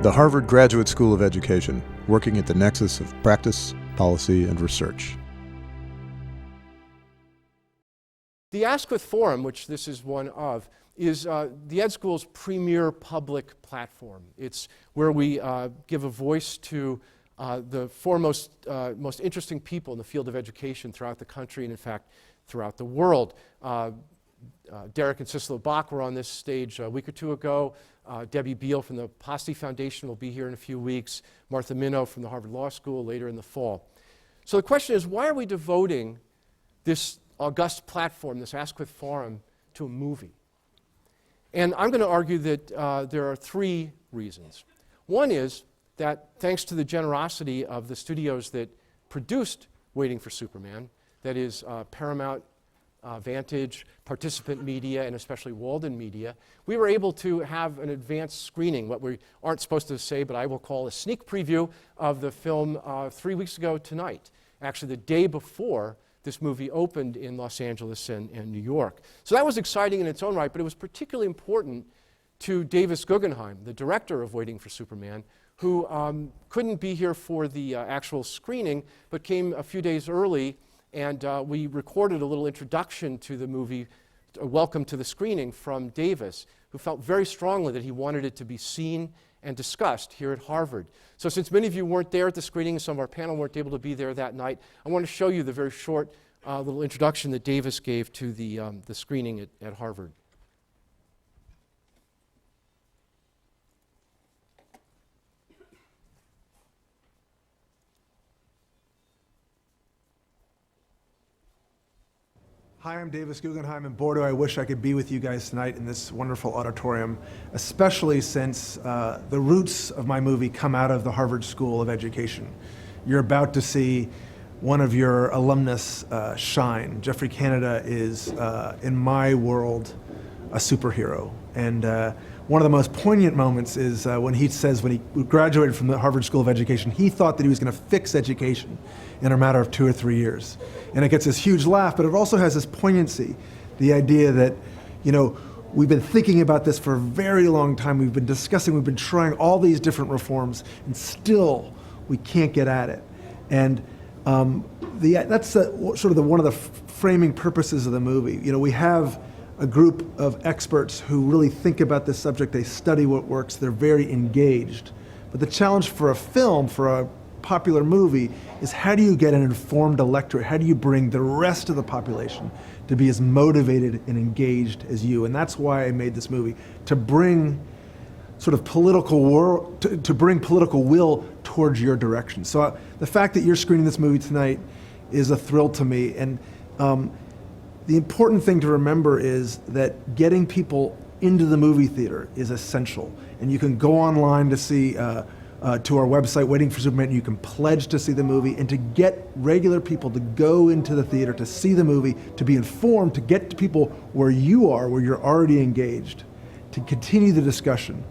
The Harvard Graduate School of Education, working at the nexus of practice, policy, and research. The Askwith Forum, which this is one of, is the Ed School's premier public platform. It's where we give a voice to the foremost, most interesting people in the field of education throughout the country and, in fact, throughout the world. Derek and Cicely Bach were on this stage a week or two ago. Debbie Beal from the Posse Foundation will be here in a few weeks. Martha Minow from the Harvard Law School later in the fall. So the question is, why are we devoting this august platform, this Askwith Forum, to a movie? And I'm going to argue that there are three reasons. One is that thanks to the generosity of the studios that produced Waiting for Superman, that is Paramount, Vantage, Participant Media, and especially Walden Media, we were able to have an advanced screening, what we aren't supposed to say, but I will call a sneak preview of the film 3 weeks ago tonight, actually the day before this movie opened in Los Angeles and New York. So that was exciting in its own right, but it was particularly important to Davis Guggenheim, the director of Waiting for Superman, who couldn't be here for the actual screening, but came a few days early, and we recorded a little introduction to the movie, a welcome to the screening from Davis, who felt very strongly that he wanted it to be seen and discussed here at Harvard. So since many of you weren't there at the screening and some of our panel weren't able to be there that night, I want to show you the very short little introduction that Davis gave to the screening at Harvard. Hi, I'm Davis Guggenheim, and boy, do I wish I could be with you guys tonight in this wonderful auditorium, especially since the roots of my movie come out of the Harvard School of Education. You're about to see one of your alumnus shine. Geoffrey Canada is, in my world, a superhero. And one of the most poignant moments is when he says, when he graduated from the Harvard School of Education, he thought that he was going to fix education in a matter of 2 or 3 years. And it gets this huge laugh, but it also has this poignancy, the idea that, you know, we've been thinking about this for a very long time. We've been discussing, we've been trying all these different reforms, and still we can't get at it. And that's sort of one of the framing purposes of the movie. You know, we have a group of experts who really think about this subject. They study what works. They're very engaged. But the challenge for a film, for a popular movie, is how do you get an informed electorate? How do you bring the rest of the population to be as motivated and engaged as you? And that's why I made this movie, to bring sort of to bring political will towards your direction. So the fact that you're screening this movie tonight is a thrill to me. And the important thing to remember is that getting people into the movie theater is essential. And you can go online to see to our website, Waiting for Superman. You can pledge to see the movie, and to get regular people to go into the theater to see the movie, to be informed, to get to people where you are, where you're already engaged, to continue the discussion,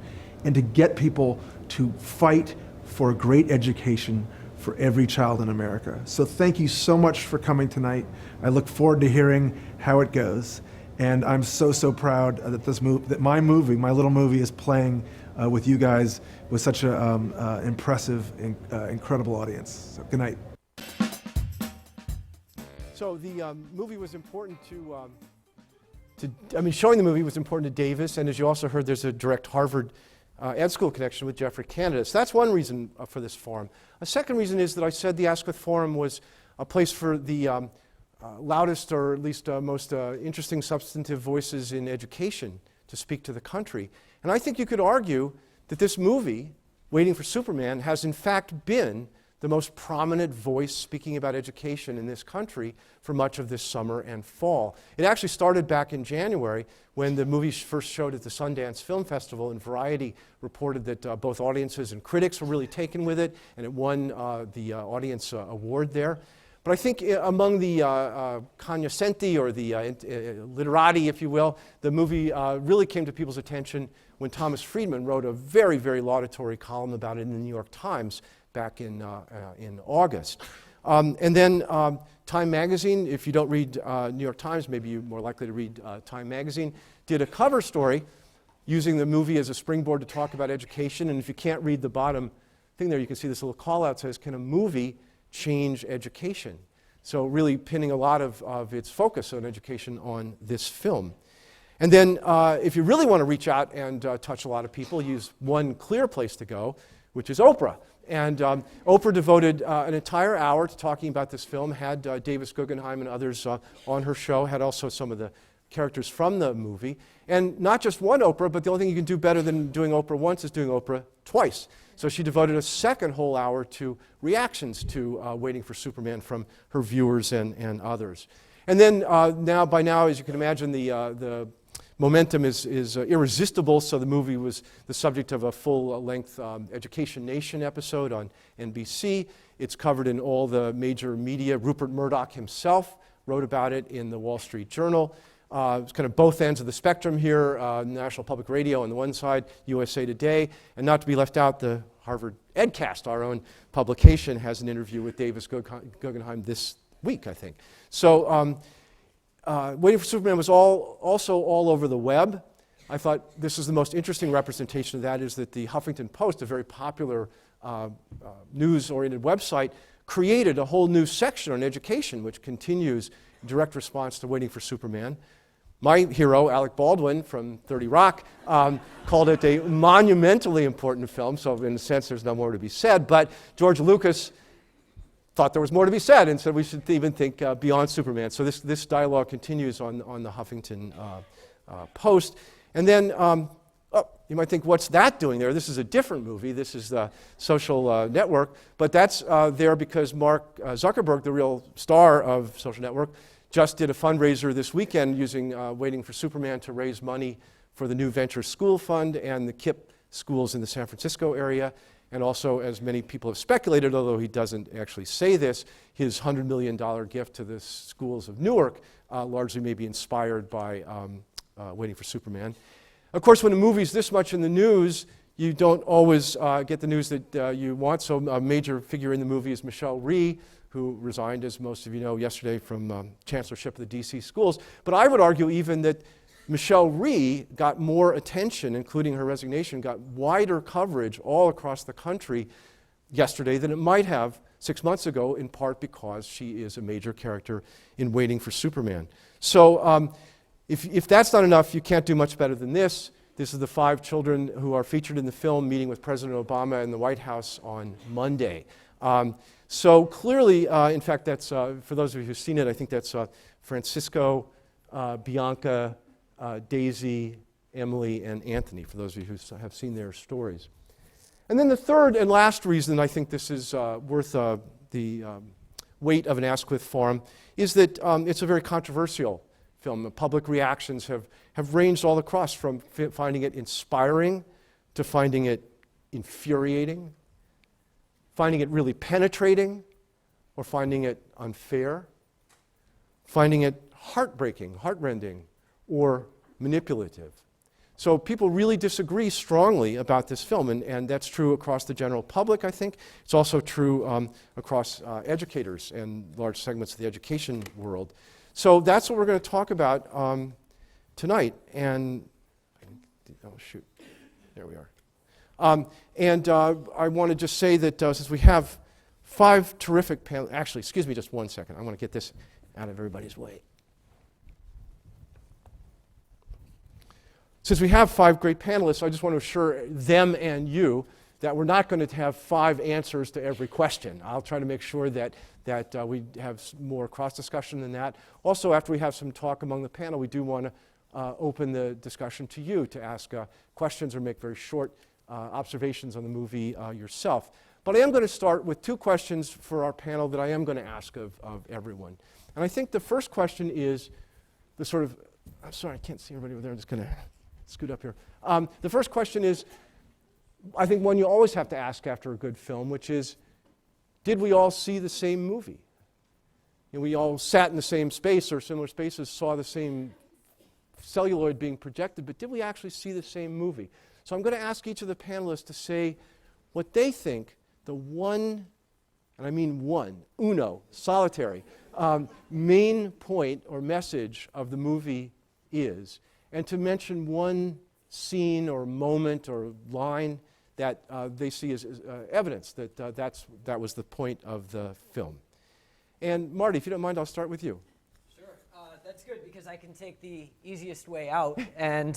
and to get people to fight for a great education for every child in America. So thank you so much for coming tonight. I look forward to hearing how it goes. And I'm so proud that that my movie, my little movie, is playing with you guys with such an impressive, incredible audience. So good night. So the movie was important showing the movie was important to Davis, and as you also heard, there's a direct Harvard Ed School connection with Geoffrey Canada. So that's one reason for this forum. A second reason is that I said the Askwith Forum was a place for the loudest, or at least most interesting substantive voices in education to speak to the country. And I think you could argue that this movie, Waiting for Superman, has in fact been the most prominent voice speaking about education in this country for much of this summer and fall. It actually started back in January when the movie first showed at the Sundance Film Festival, and Variety reported that both audiences and critics were really taken with it, and it won the audience award there. But I think among the cognoscenti, or the literati, if you will, the movie really came to people's attention when Thomas Friedman wrote a very, very laudatory column about it in the New York Times back in August. And then Time Magazine, if you don't read New York Times, maybe you're more likely to read Time Magazine, did a cover story using the movie as a springboard to talk about education. And if you can't read the bottom thing there, you can see this little call out says, can a movie change education? So really pinning a lot of its focus on education on this film. And then if you really want to reach out and touch a lot of people, use one clear place to go, which is Oprah. And Oprah devoted an entire hour to talking about this film, had Davis Guggenheim and others on her show, had also some of the characters from the movie. And not just one Oprah, but the only thing you can do better than doing Oprah once is doing Oprah twice. So she devoted a second whole hour to reactions to Waiting for Superman from her viewers and others. And then by now, as you can imagine, the momentum is irresistible, so the movie was the subject of a full-length Education Nation episode on NBC. It's covered in all the major media. Rupert Murdoch himself wrote about it in the Wall Street Journal. It's kind of both ends of the spectrum here, National Public Radio on the one side, USA Today, and not to be left out, the Harvard EdCast, our own publication, has an interview with Davis Guggenheim this week, I think. So Waiting for Superman was also all over the web. I thought this is the most interesting representation of that is that the Huffington Post, a very popular news-oriented website, created a whole new section on education, which continues in direct response to Waiting for Superman. My hero, Alec Baldwin from 30 Rock, called it a monumentally important film, so in a sense there's no more to be said, but George Lucas thought there was more to be said and said we should even think beyond Superman. So this dialogue continues on the Huffington Post. And then, you might think, what's that doing there? This is a different movie. This is the Social Network. But that's there because Mark Zuckerberg, the real star of Social Network, just did a fundraiser this weekend using Waiting for Superman to raise money for the new Venture School Fund and the KIPP schools in the San Francisco area. And also, as many people have speculated, although he doesn't actually say this, his $100 million gift to the schools of Newark largely may be inspired by Waiting for Superman. Of course, when a movie's this much in the news, you don't always get the news that you want. So a major figure in the movie is Michelle Rhee, who resigned, as most of you know, yesterday from chancellorship of the DC schools. But I would argue even that Michelle Rhee got more attention, including her resignation, got wider coverage all across the country yesterday than it might have 6 months ago, in part because she is a major character in Waiting for Superman. So if that's not enough, you can't do much better than this. This is the 5 children who are featured in the film meeting with President Obama in the White House on Monday. So clearly, in fact, that's, for those of you who've seen it, I think that's Francisco, Bianca, Daisy, Emily, and Anthony, for those of you who have seen their stories. And then the third and last reason I think this is worth the weight of an Askwith Forum is that it's a very controversial film. The public reactions have ranged all across, from finding it inspiring to finding it infuriating, finding it really penetrating, or finding it unfair, finding it heartbreaking, heartrending, or manipulative. So people really disagree strongly about this film, and that's true across the general public, I think. It's also true across educators and large segments of the education world. So that's what we're going to talk about tonight. And, oh shoot, there we are. I want to just say that since we have 5 terrific panelists, actually, excuse me just one second. I want to get this out of everybody's way. Since we have 5 great panelists, I just want to assure them and you that we're not going to have 5 answers to every question. I'll try to make sure that we have more cross-discussion than that. Also, after we have some talk among the panel, we do want to open the discussion to you to ask questions or make very short observations on the movie yourself. But I am going to start with 2 questions for our panel that I am going to ask of everyone. And I think the first question is the sort of, I'm sorry, I can't see everybody over there. I'm just going to scoot up here. The first question is, I think one you always have to ask after a good film, which is, did we all see the same movie? And we all sat in the same space or similar spaces, saw the same celluloid being projected, but did we actually see the same movie? So I'm going to ask each of the panelists to say what they think the one, and I mean one, uno, solitary, main point or message of the movie is, and to mention one scene or moment or line that they see as evidence that that was the point of the film. And Marty, if you don't mind, I'll start with you. Sure, that's good because I can take the easiest way out and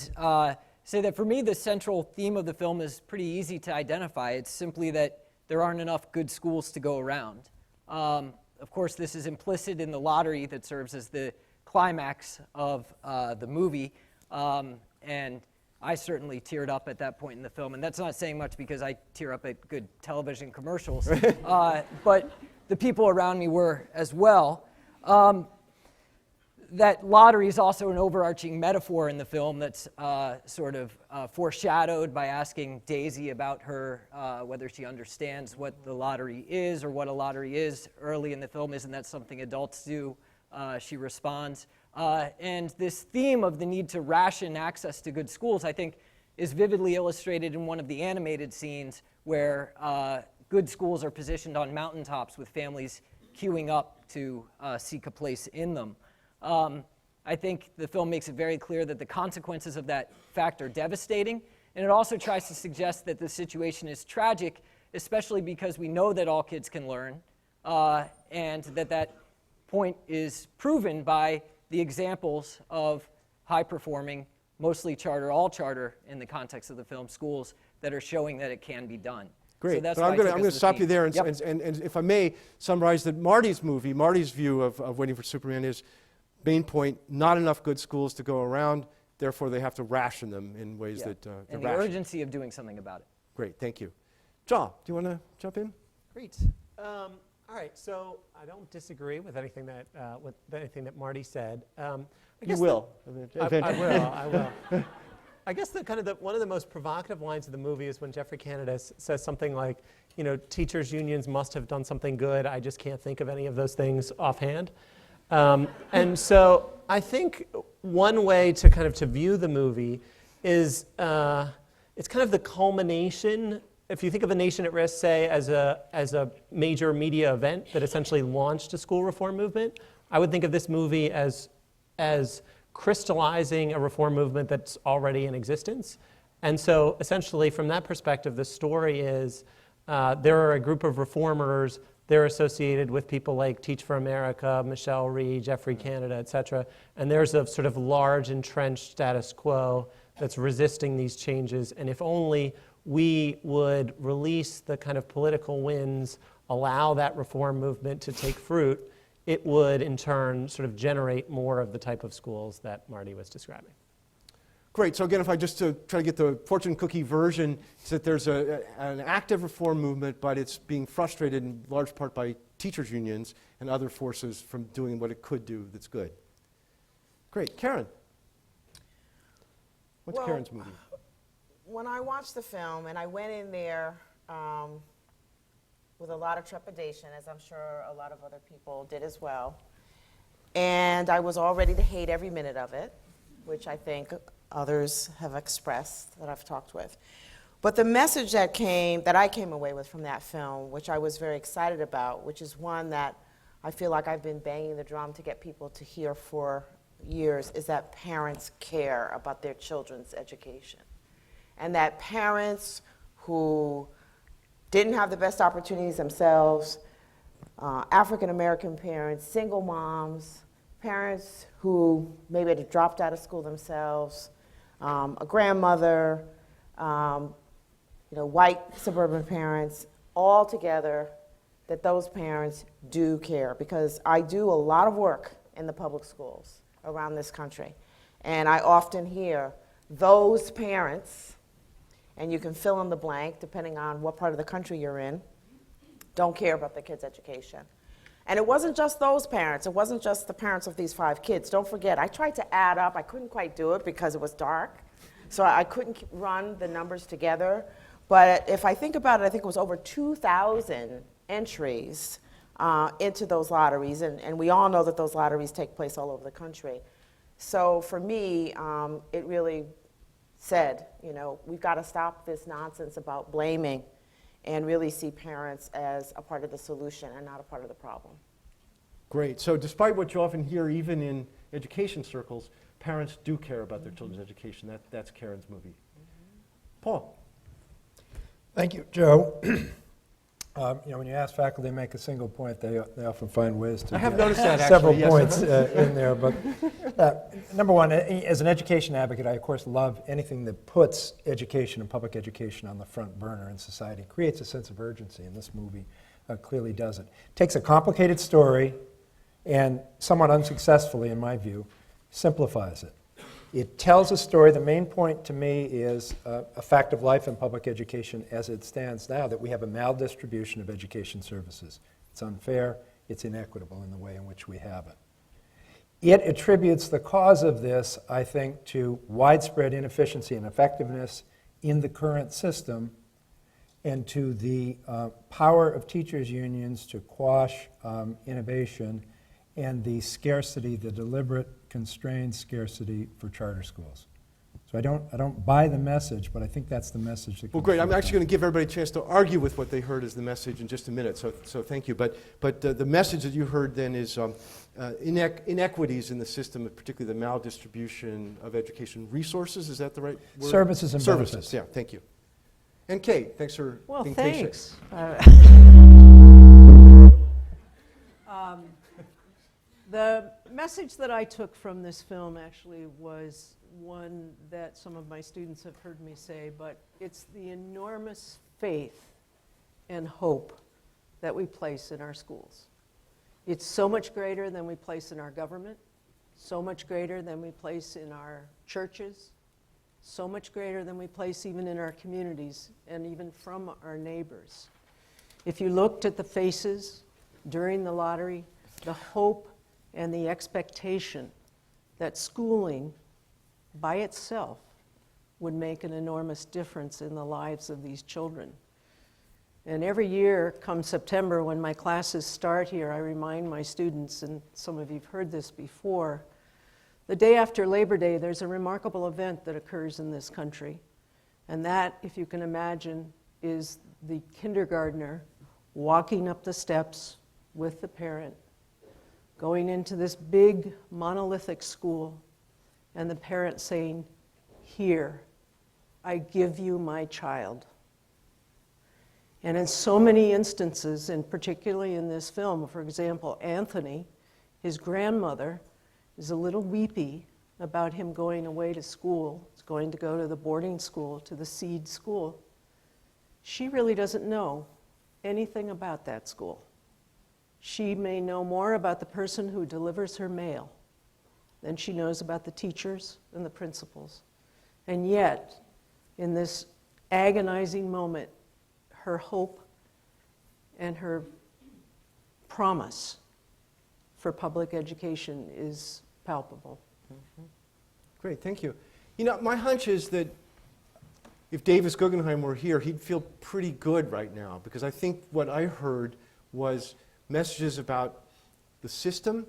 say that for me the central theme of the film is pretty easy to identify. It's simply that there aren't enough good schools to go around. Of course, this is implicit in the lottery that serves as the climax of the movie, and I certainly teared up at that point in the film, and that's not saying much because I tear up at good television commercials, but the people around me were as well. That lottery is also an overarching metaphor in the film that's sort of foreshadowed by asking Daisy about her, whether she understands what the lottery is or what a lottery is early in the film. Isn't that something adults do? She responds. And this theme of the need to ration access to good schools, I think, is vividly illustrated in one of the animated scenes where good schools are positioned on mountaintops with families queuing up to seek a place in them. I think the film makes it very clear that the consequences of that fact are devastating, and it also tries to suggest that the situation is tragic, especially because we know that all kids can learn, and that point is proven by the examples of high-performing, mostly charter, all charter in the context of the film, schools that are showing that it can be done. Great. So that's but I'm going to stop you there, and, Yep. and if I may summarize that Marty's view of Waiting for Superman is, main point, not enough good schools to go around, therefore they have to ration them in ways Yeah. that And the urgency of doing something about it. Great, thank you. John, do you want to jump in? Great. All right, so I don't disagree with anything that Marty said. You will. I will. I guess one of the most provocative lines of the movie is when Jeffrey Canada says something like, teachers' unions must have done something good. I just can't think of any of those things offhand. And so I think one way to view the movie is it's kind of the culmination. If you think of A Nation at Risk, say, as a major media event that essentially launched a school reform movement, I would think of this movie as crystallizing a reform movement that's already in existence. And so essentially from that perspective, the story is there are a group of reformers. They're associated with people like Teach for America, Michelle Rhee, Jeffrey Canada, et cetera. And there's a sort of large entrenched status quo that's resisting these changes. And if only we would release the kind of political winds, allow that reform movement to take fruit, it would in turn sort of generate more of the type of schools that Marty was describing. Great, so again, if I just try to get the fortune cookie version, it's that there's an active reform movement, but it's being frustrated in large part by teachers' unions and other forces from doing what it could do that's good. Great, Karen. What's Karen's movie? When I watched the film, and I went in there with a lot of trepidation, as I'm sure a lot of other people did as well, and I was all ready to hate every minute of it, which I think others have expressed that I've talked with. But the message that I came away with from that film, which I was very excited about, which is one that I feel like I've been banging the drum to get people to hear for years, is that parents care about their children's education. And that parents who didn't have the best opportunities themselves, African American parents, single moms, parents who maybe had dropped out of school themselves, a grandmother, white suburban parents, all together, that those parents do care. Because I do a lot of work in the public schools around this country. And I often hear those parents, and you can fill in the blank depending on what part of the country you're in, don't care about their kids' education. And it wasn't just those parents. It wasn't just the parents of these 5 kids. Don't forget, I tried to add up. I couldn't quite do it because it was dark. So I couldn't run the numbers together. But if I think about it, I think it was over 2,000 entries into those lotteries. And we all know that those lotteries take place all over the country. So for me, it really said, we've got to stop this nonsense about blaming and really see parents as a part of the solution and not a part of the problem. Great. So despite what you often hear, even in education circles, parents do care about their children's education. That's Karen's movie. Paul. Thank you, Joe. When you ask faculty to make a single point, they often find ways to I have get noticed that, several actually, yes. points in there. But number one, as an education advocate, I, of course, love anything that puts education and public education on the front burner in society, creates a sense of urgency, and this movie clearly does it. Takes a complicated story and, somewhat unsuccessfully, in my view, simplifies it. It tells a story. The main point to me is a fact of life in public education as it stands now, that we have a maldistribution of education services. It's unfair, it's inequitable in the way in which we have it. It attributes the cause of this, I think, to widespread inefficiency and effectiveness in the current system and to the power of teachers' unions to quash innovation and the scarcity, the deliberate constrained scarcity for charter schools. So I don't buy the message, but I think that's the message that Well, comes great. from I'm actually going to give everybody a chance to argue with what they heard as the message in just a minute, so thank you. But the message that you heard then is inequities in the system, particularly the maldistribution of education resources. Is that the right word? Services and Services, benefits. yeah, thank you. And Kate, thanks for being patient. The message that I took from this film actually was one that some of my students have heard me say, but it's the enormous faith and hope that we place in our schools. It's so much greater than we place in our government, so much greater than we place in our churches, so much greater than we place even in our communities and even from our neighbors. If you looked at the faces during the lottery, the hope and the expectation that schooling by itself would make an enormous difference in the lives of these children. And every year, come September, when my classes start here, I remind my students, and some of you have heard this before, the day after Labor Day, there's a remarkable event that occurs in this country. And that, if you can imagine, is the kindergartner walking up the steps with the parent, going into this big monolithic school, and the parent saying, "Here, I give you my child." And in so many instances, and particularly in this film, for example, Anthony, his grandmother, is a little weepy about him going away to school. He's going to go to the boarding school, to the seed school. She really doesn't know anything about that school. She may know more about the person who delivers her mail than she knows about the teachers and the principals. And yet, in this agonizing moment, her hope and her promise for public education is palpable. Mm-hmm. Great, thank you. You know, my hunch is that if Davis Guggenheim were here, he'd feel pretty good right now, because I think what I heard was messages about the system,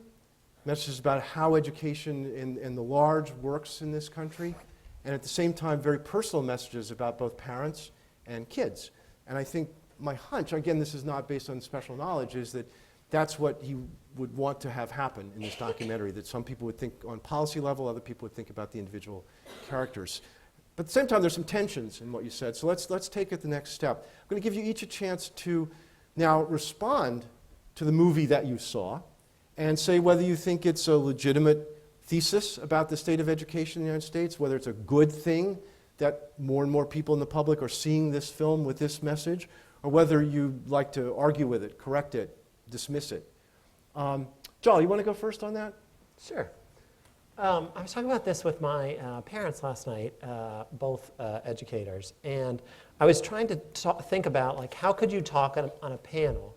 messages about how education in the large works in this country, and at the same time, very personal messages about both parents and kids. And I think my hunch, again, this is not based on special knowledge, is that that's what he would want to have happen in this documentary, that some people would think on policy level, other people would think about the individual characters. But at the same time, there's some tensions in what you said, so let's take it the next step. I'm going to give you each a chance to now respond to the movie that you saw and say whether you think it's a legitimate thesis about the state of education in the United States, whether it's a good thing that more and more people in the public are seeing this film with this message, or whether you'd like to argue with it, correct it, dismiss it. Joel, you want to go first on that? Sure. I was talking about this with my parents last night, both educators, and I was trying to think about, like, how could you talk on a panel?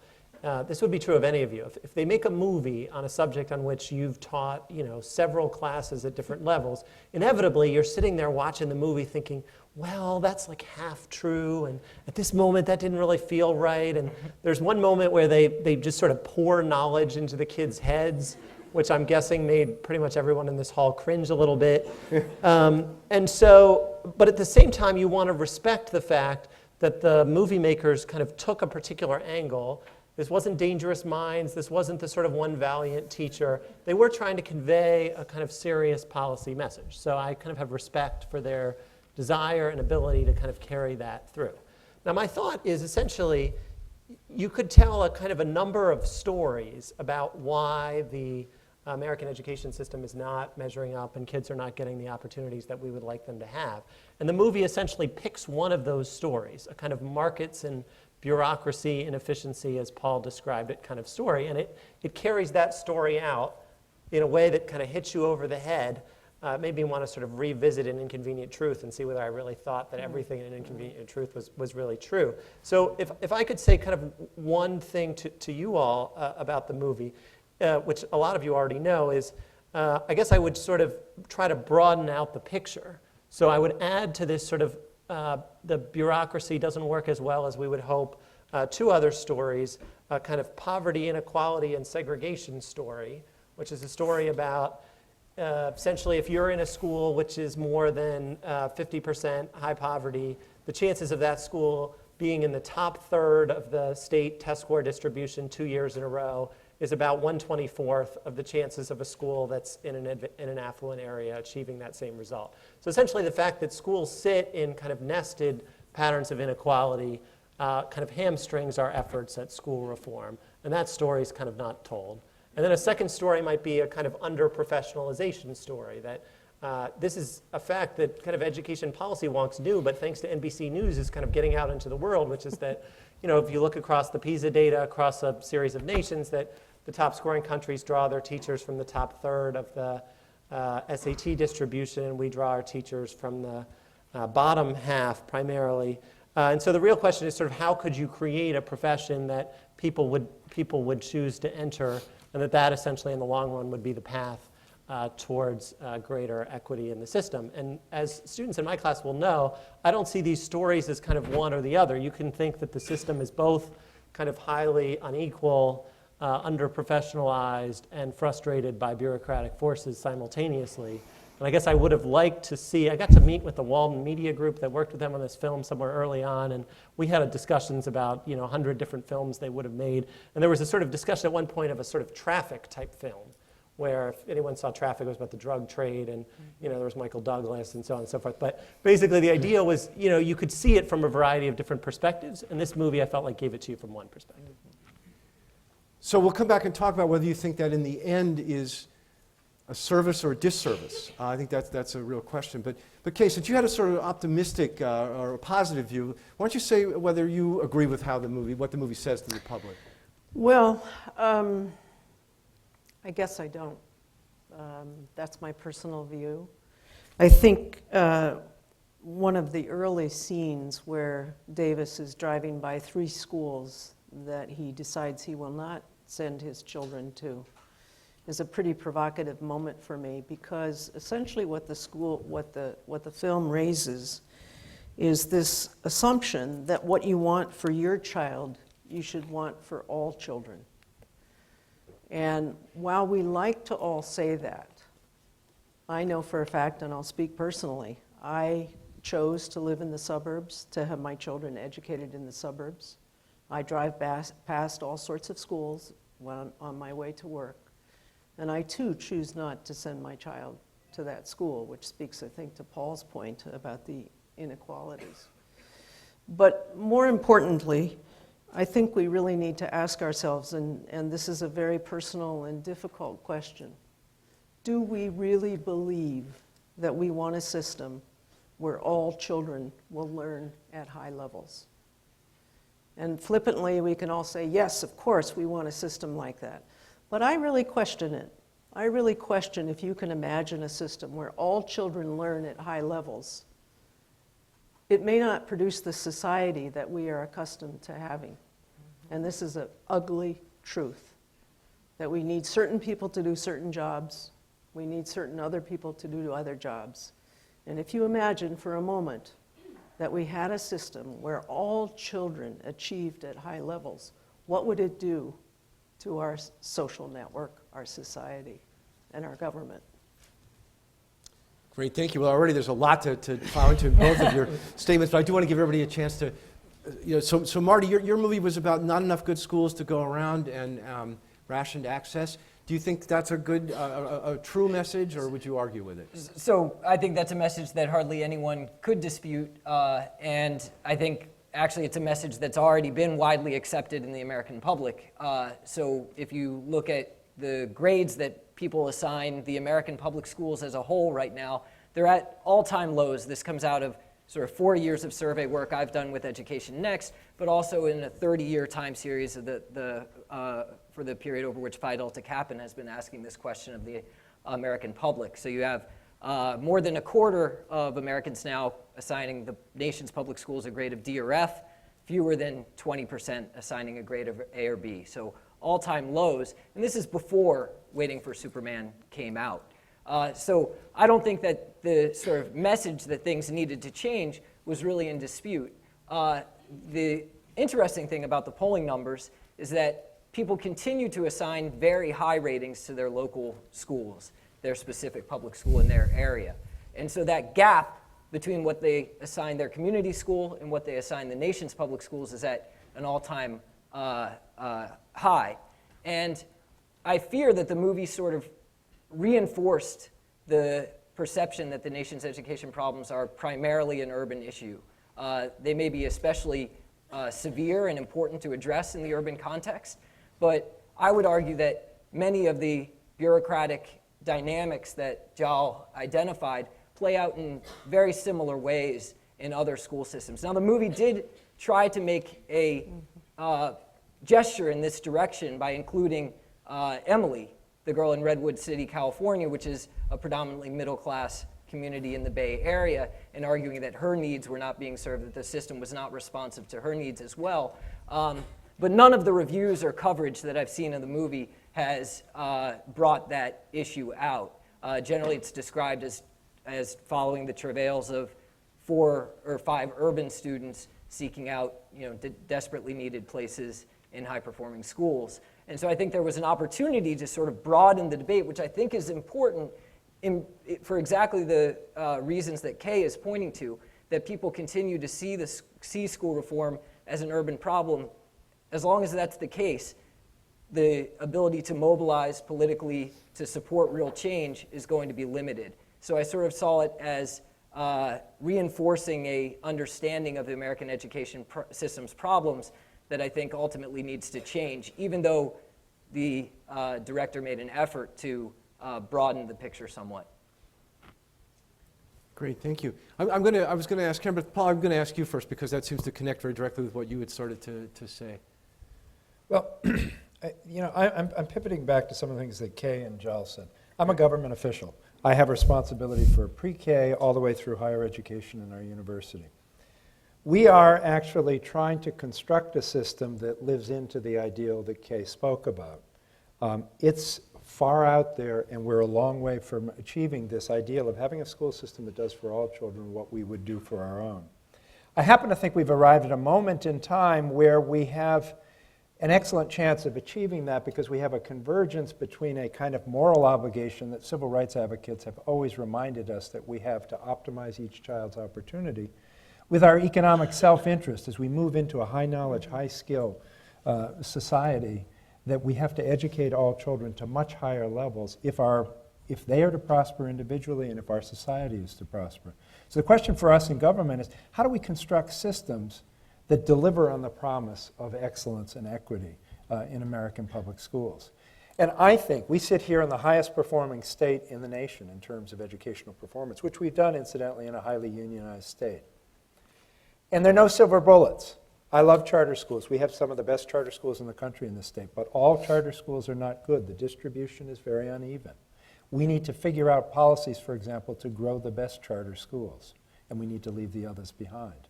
This would be true of any of you. If they make a movie on a subject on which you've taught, several classes at different levels, inevitably you're sitting there watching the movie thinking, well, that's like half true, and at this moment that didn't really feel right, and there's one moment where they just sort of pour knowledge into the kids' heads, which I'm guessing made pretty much everyone in this hall cringe a little bit. And so, but at the same time, you want to respect the fact that the movie makers kind of took a particular angle. This wasn't Dangerous Minds. This wasn't the sort of one valiant teacher. They were trying to convey a kind of serious policy message. So I kind of have respect for their desire and ability to kind of carry that through. Now, my thought is essentially you could tell a kind of a number of stories about why the American education system is not measuring up and kids are not getting the opportunities that we would like them to have. And the movie essentially picks one of those stories, a kind of markets and bureaucracy inefficiency, as Paul described it, kind of story. And it carries that story out in a way that kind of hits you over the head. Made me want to sort of revisit An Inconvenient Truth and see whether I really thought that everything in An Inconvenient Truth was really true. So if I could say kind of one thing to you all about the movie, which a lot of you already know, is I guess I would sort of try to broaden out the picture. So I would add to this sort of the bureaucracy doesn't work as well as we would hope, two other stories, a kind of poverty, inequality, and segregation story, which is a story about essentially if you're in a school which is more than 50% high poverty, the chances of that school being in the top third of the state test score distribution 2 years in a row is about 1/24th of the chances of a school that's in an affluent area achieving that same result. So essentially the fact that schools sit in kind of nested patterns of inequality kind of hamstrings our efforts at school reform. And that story is kind of not told. And then a second story might be a kind of under-professionalization story, that this is a fact that kind of education policy wonks knew, but thanks to NBC News is kind of getting out into the world, which is that, if you look across the PISA data across a series of nations, that the top scoring countries draw their teachers from the top third of the SAT distribution, and we draw our teachers from the bottom half primarily. And so the real question is sort of how could you create a profession that people would choose to enter, and that essentially in the long run would be the path towards greater equity in the system. And as students in my class will know, I don't see these stories as kind of one or the other. You can think that the system is both kind of highly unequal, under-professionalized, and frustrated by bureaucratic forces simultaneously. And I guess I would have liked to see, I got to meet with the Walden Media Group that worked with them on this film somewhere early on, and we had discussions about 100 different films they would have made. And there was a sort of discussion at one point of a sort of Traffic type film, where if anyone saw Traffic, it was about the drug trade, and there was Michael Douglas and so on and so forth. But basically the idea was, you could see it from a variety of different perspectives, and this movie I felt like gave it to you from one perspective. So we'll come back and talk about whether you think that in the end is a service or a disservice. I think that's a real question. But Kay, since you had a sort of optimistic or a positive view, why don't you say whether you agree with what the movie says to the public? Well, I guess I don't. That's my personal view. I think one of the early scenes where Davis is driving by 3 schools that he decides he will not send his children to is a pretty provocative moment for me, because essentially what the film raises is this assumption that what you want for your child, you should want for all children. And while we like to all say that, I know for a fact, and I'll speak personally, I chose to live in the suburbs, to have my children educated in the suburbs. I drive past all sorts of schools when I'm on my way to work. And I, too, choose not to send my child to that school, which speaks, I think, to Paul's point about the inequalities. But more importantly, I think we really need to ask ourselves, and this is a very personal and difficult question, do we really believe that we want a system where all children will learn at high levels? And flippantly, we can all say, yes, of course, we want a system like that. But I really question it. I really question if you can imagine a system where all children learn at high levels. It may not produce the society that we are accustomed to having. And this is an ugly truth, that we need certain people to do certain jobs. We need certain other people to do other jobs. And if you imagine for a moment that we had a system where all children achieved at high levels, what would it do to our social network, our society, and our government? Great, thank you. Well, already there's a lot to follow into both of your statements, but I do want to give everybody a chance to, so Marty, your movie was about not enough good schools to go around and rationed access. Do you think that's a good, a true message, or would you argue with it? So I think that's a message that hardly anyone could dispute, and I think actually it's a message that's already been widely accepted in the American public. So if you look at the grades that people assign the American public schools as a whole right now, they're at all-time lows. This comes out of sort of 4 years of survey work I've done with Education Next, but also in a 30-year time series of for the period over which Phi Delta Kappan has been asking this question of the American public. So you have more than a quarter of Americans now assigning the nation's public schools a grade of D or F, fewer than 20% assigning a grade of A or B. So all-time lows, and this is before Waiting for Superman came out. So I don't think that the sort of message that things needed to change was really in dispute. The interesting thing about the polling numbers is that people continue to assign very high ratings to their local schools, their specific public school in their area. And so that gap between what they assign their community school and what they assign the nation's public schools is at an all-time high. And I fear that the movie sort of reinforced the perception that the nation's education problems are primarily an urban issue. They may be especially severe and important to address in the urban context, but I would argue that many of the bureaucratic dynamics that Jal identified play out in very similar ways in other school systems. Now, the movie did try to make a gesture in this direction by including Emily, the girl in Redwood City, California, which is a predominantly middle-class community in the Bay Area, and arguing that her needs were not being served, that the system was not responsive to her needs as well. But none of the reviews or coverage that I've seen of the movie has brought that issue out. Generally, it's described as following the travails of 4 or 5 urban students seeking out, desperately needed places in high-performing schools. And so I think there was an opportunity to sort of broaden the debate, which I think is important for exactly the reasons that Kay is pointing to, that people continue to see school reform as an urban problem. As long as that's the case, the ability to mobilize politically to support real change is going to be limited. So I sort of saw it as reinforcing a understanding of the American education system's problems that I think ultimately needs to change, even though the director made an effort to broaden the picture somewhat. Great, thank you. I was going to ask Karen, but Paul, I'm going to ask you first because that seems to connect very directly with what you had started to say. Well, I'm pivoting back to some of the things that Kay and Giles said. I'm a government official. I have responsibility for pre-K all the way through higher education in our university. We are actually trying to construct a system that lives into the ideal that Kay spoke about. It's far out there, and we're a long way from achieving this ideal of having a school system that does for all children what we would do for our own. I happen to think we've arrived at a moment in time where we have an excellent chance of achieving that because we have a convergence between a kind of moral obligation that civil rights advocates have always reminded us that we have to optimize each child's opportunity with our economic self-interest as we move into a high-knowledge, high-skill society, that we have to educate all children to much higher levels if they are to prosper individually and if our society is to prosper. So the question for us in government is, how do we construct systems that deliver on the promise of excellence and equity in American public schools? And I think we sit here in the highest performing state in the nation in terms of educational performance, which we've done, incidentally, in a highly unionized state. And there are no silver bullets. I love charter schools. We have some of the best charter schools in the country in this state, but all charter schools are not good. The distribution is very uneven. We need to figure out policies, for example, to grow the best charter schools, and we need to leave the others behind.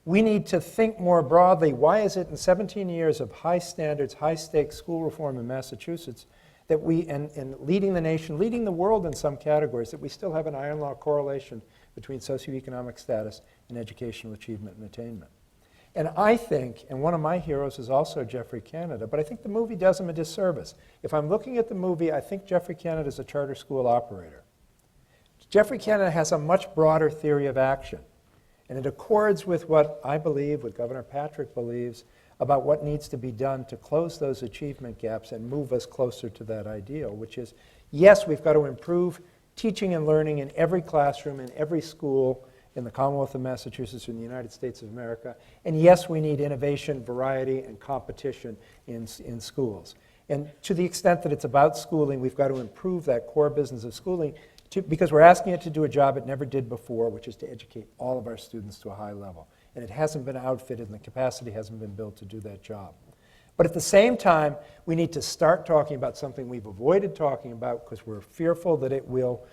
We need to think more broadly. Why is it in 17 years of high standards, high stakes school reform in Massachusetts that we, and leading the nation, leading the world in some categories, that we still have an iron law correlation between socioeconomic status and educational achievement and attainment? And I think, and one of my heroes is also Geoffrey Canada, but I think the movie does him a disservice. If I'm looking at the movie, I think Geoffrey Canada is a charter school operator. Geoffrey Canada has a much broader theory of action. And it accords with what I believe, what Governor Patrick believes, about what needs to be done to close those achievement gaps and move us closer to that ideal, which is, yes, we've got to improve teaching and learning in every classroom, in every school in the Commonwealth of Massachusetts or in the United States of America. And yes, we need innovation, variety, and competition in schools. And to the extent that it's about schooling, we've got to improve that core business of schooling because we're asking it to do a job it never did before, which is to educate all of our students to a high level. And it hasn't been outfitted and the capacity hasn't been built to do that job. But at the same time, we need to start talking about something we've avoided talking about because we're fearful that it will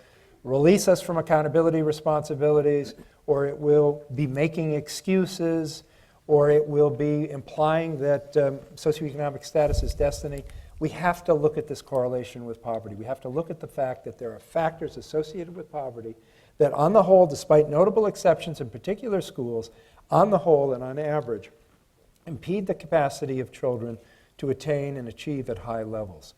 release us from accountability responsibilities, or it will be making excuses, or it will be implying that socioeconomic status is destiny. We have to look at this correlation with poverty. We have to look at the fact that there are factors associated with poverty that on the whole, despite notable exceptions in particular schools, on the whole and on average, impede the capacity of children to attain and achieve at high levels.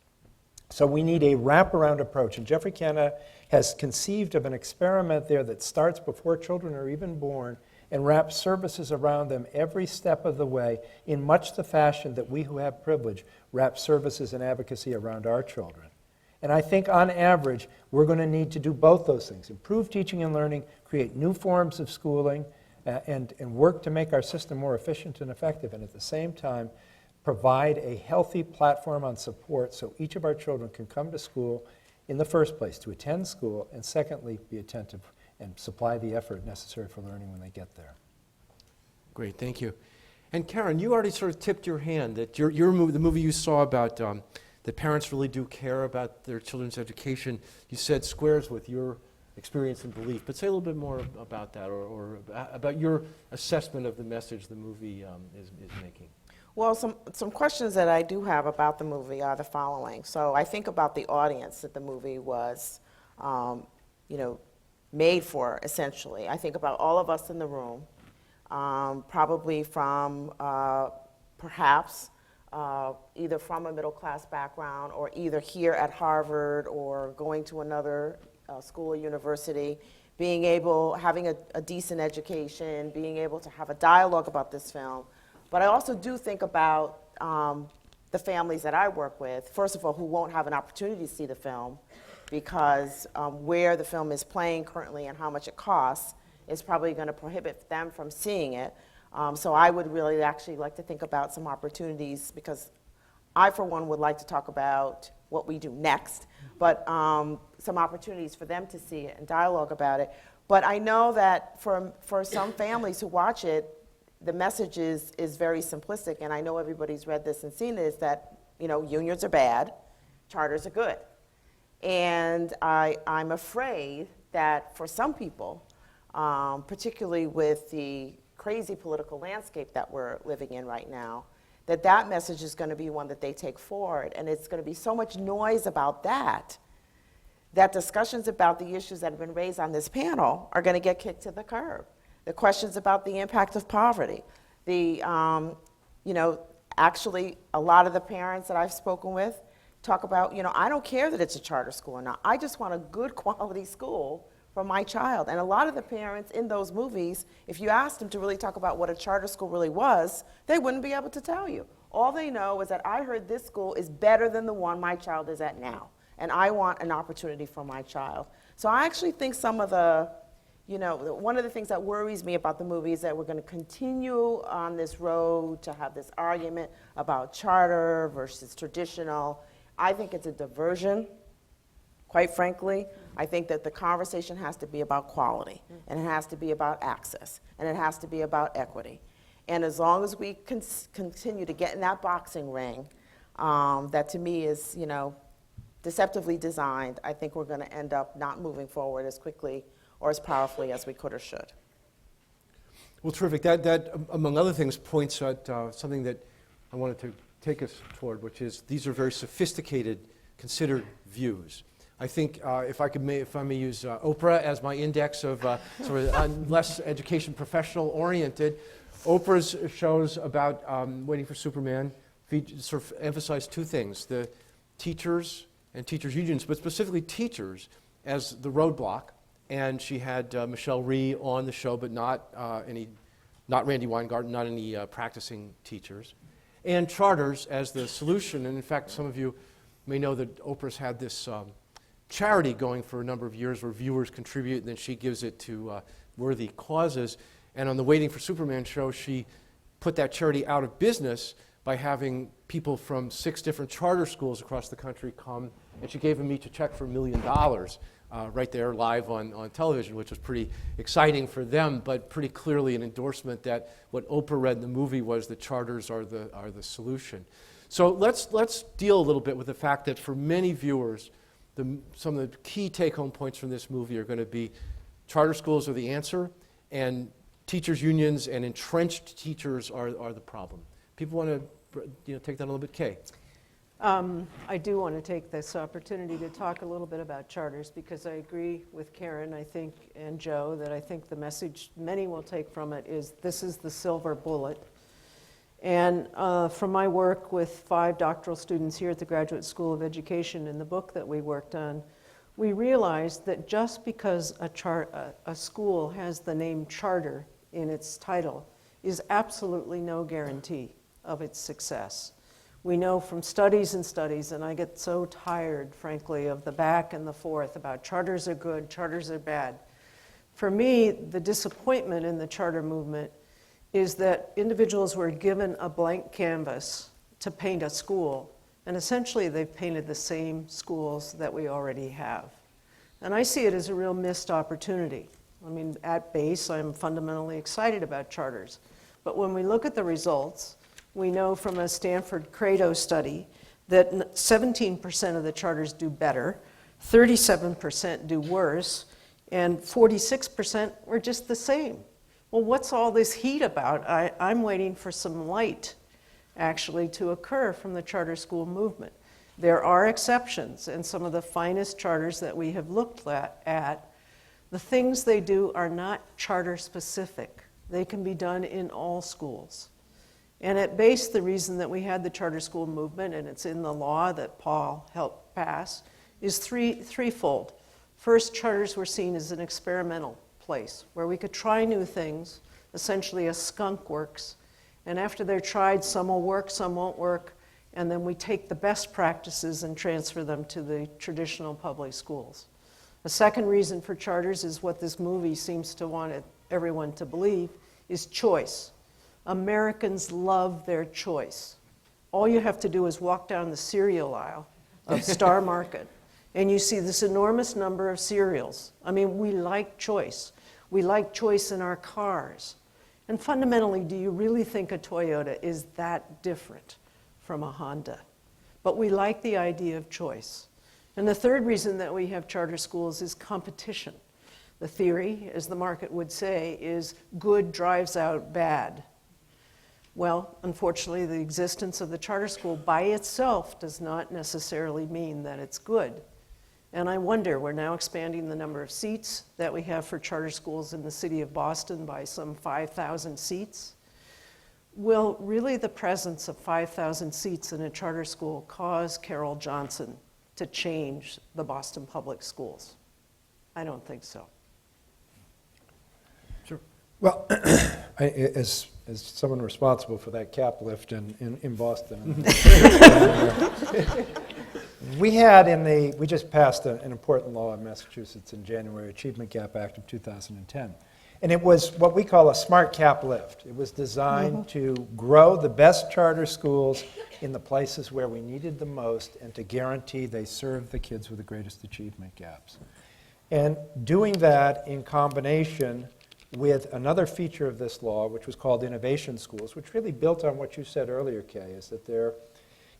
So we need a wraparound approach, and Jeffrey Canada has conceived of an experiment there that starts before children are even born and wraps services around them every step of the way in much the fashion that we who have privilege wrap services and advocacy around our children. And I think on average, we're going to need to do both those things, improve teaching and learning, create new forms of schooling, and work to make our system more efficient and effective, and at the same time, provide a healthy platform on support so each of our children can come to school in the first place, to attend school, and secondly, be attentive and supply the effort necessary for learning when they get there. Great, thank you. And Karen, you already sort of tipped your hand that your movie, the movie you saw about that parents really do care about their children's education, you said squares with your experience and belief. But say a little bit more about that, or about your assessment of the message the movie is making. Well, some questions that I do have about the movie are the following. So I think about the audience that the movie was, made for, essentially. I think about all of us in the room, probably from perhaps either from a middle-class background or either here at Harvard or going to another school or university, having a decent education, being able to have a dialogue about this film. But I also do think about the families that I work with, first of all, who won't have an opportunity to see the film because where the film is playing currently and how much it costs is probably going to prohibit them from seeing it. So I would really actually like to think about some opportunities because I, for one, would like to talk about what we do next, but some opportunities for them to see it and dialogue about it. But I know that for some families who watch it, the message is very simplistic, and I know everybody's read this and seen it, is that, unions are bad, charters are good. And I'm afraid that for some people, particularly with the crazy political landscape that we're living in right now, that message is going to be one that they take forward, and it's going to be so much noise about that discussions about the issues that have been raised on this panel are going to get kicked to the curb. The questions about the impact of poverty, actually a lot of the parents that I've spoken with talk about, I don't care that it's a charter school or not. I just want a good quality school for my child. And a lot of the parents in those movies, if you asked them to really talk about what a charter school really was, they wouldn't be able to tell you. All they know is that I heard this school is better than the one my child is at now. And I want an opportunity for my child. So I actually think some of the one of the things that worries me about the movie is that we're going to continue on this road to have this argument about charter versus traditional. I think it's a diversion, quite frankly. I think that the conversation has to be about quality, and it has to be about access, and it has to be about equity. And as long as we continue to get in that boxing ring, that to me is, deceptively designed, I think we're going to end up not moving forward as quickly or as powerfully as we could or should. Well, terrific. That among other things, points at something that I wanted to take us toward, which is these are very sophisticated, considered views. I think if I may use Oprah as my index of sort of less education professional oriented, Oprah's shows about Waiting for Superman sort of emphasize two things: the teachers and teachers' unions, but specifically teachers as the roadblock, and she had Michelle Rhee on the show, but not Randy Weingarten, not any practicing teachers, and charters as the solution. And in fact, some of you may know that Oprah's had this charity going for a number of years where viewers contribute, and then she gives it to worthy causes. And on the Waiting for Superman show, she put that charity out of business by having people from 6 different charter schools across the country come, and she gave them each a check for $1 million right there live on television, which was pretty exciting for them, but pretty clearly an endorsement that what Oprah read in the movie was that charters are the solution. So let's deal a little bit with the fact that for many viewers, some of the key take-home points from this movie are going to be charter schools are the answer, and teachers' unions and entrenched teachers are the problem. People want to take that a little bit. Kay? I do want to take this opportunity to talk a little bit about charters, because I agree with Karen, I think, and Joe, that I think the message many will take from it is this is the silver bullet. And from my work with 5 doctoral students here at the Graduate School of Education in the book that we worked on, we realized that just because a school has the name charter in its title is absolutely no guarantee of its success. We know from studies and studies, and I get so tired, frankly, of the back and the forth about charters are good, charters are bad. For me, the disappointment in the charter movement is that individuals were given a blank canvas to paint a school, and essentially they've painted the same schools that we already have. And I see it as a real missed opportunity. I mean, at base, I'm fundamentally excited about charters. But when we look at the results, we know from a Stanford Credo study that 17% of the charters do better, 37% do worse, and 46% were just the same. Well, what's all this heat about? I'm waiting for some light, actually, to occur from the charter school movement. There are exceptions, and some of the finest charters that we have looked at, the things they do are not charter specific. They can be done in all schools. And at base, the reason that we had the charter school movement, and it's in the law that Paul helped pass, is threefold. First, charters were seen as an experimental place where we could try new things, essentially a skunk works. And after they're tried, some will work, some won't work, and then we take the best practices and transfer them to the traditional public schools. A second reason for charters is what this movie seems to want everyone to believe, is choice. Americans love their choice. All you have to do is walk down the cereal aisle of Star Market, and you see this enormous number of cereals. I mean, we like choice. We like choice in our cars. And fundamentally, do you really think a Toyota is that different from a Honda? But we like the idea of choice. And the third reason that we have charter schools is competition. The theory, as the market would say, is good drives out bad. Well, unfortunately, the existence of the charter school by itself does not necessarily mean that it's good. And I wonder, we're now expanding the number of seats that we have for charter schools in the city of Boston by some 5,000 seats. Will really the presence of 5,000 seats in a charter school cause Carol Johnson to change the Boston public schools? I don't think so. Sure. Well, as someone responsible for that cap lift in Boston, we just passed an important law in Massachusetts in January, Achievement Gap Act of 2010. And it was what we call a smart cap lift. It was designed to grow the best charter schools in the places where we needed the most and to guarantee they serve the kids with the greatest achievement gaps. And doing that in combination with another feature of this law, which was called innovation schools, which really built on what you said earlier, Kay, is that there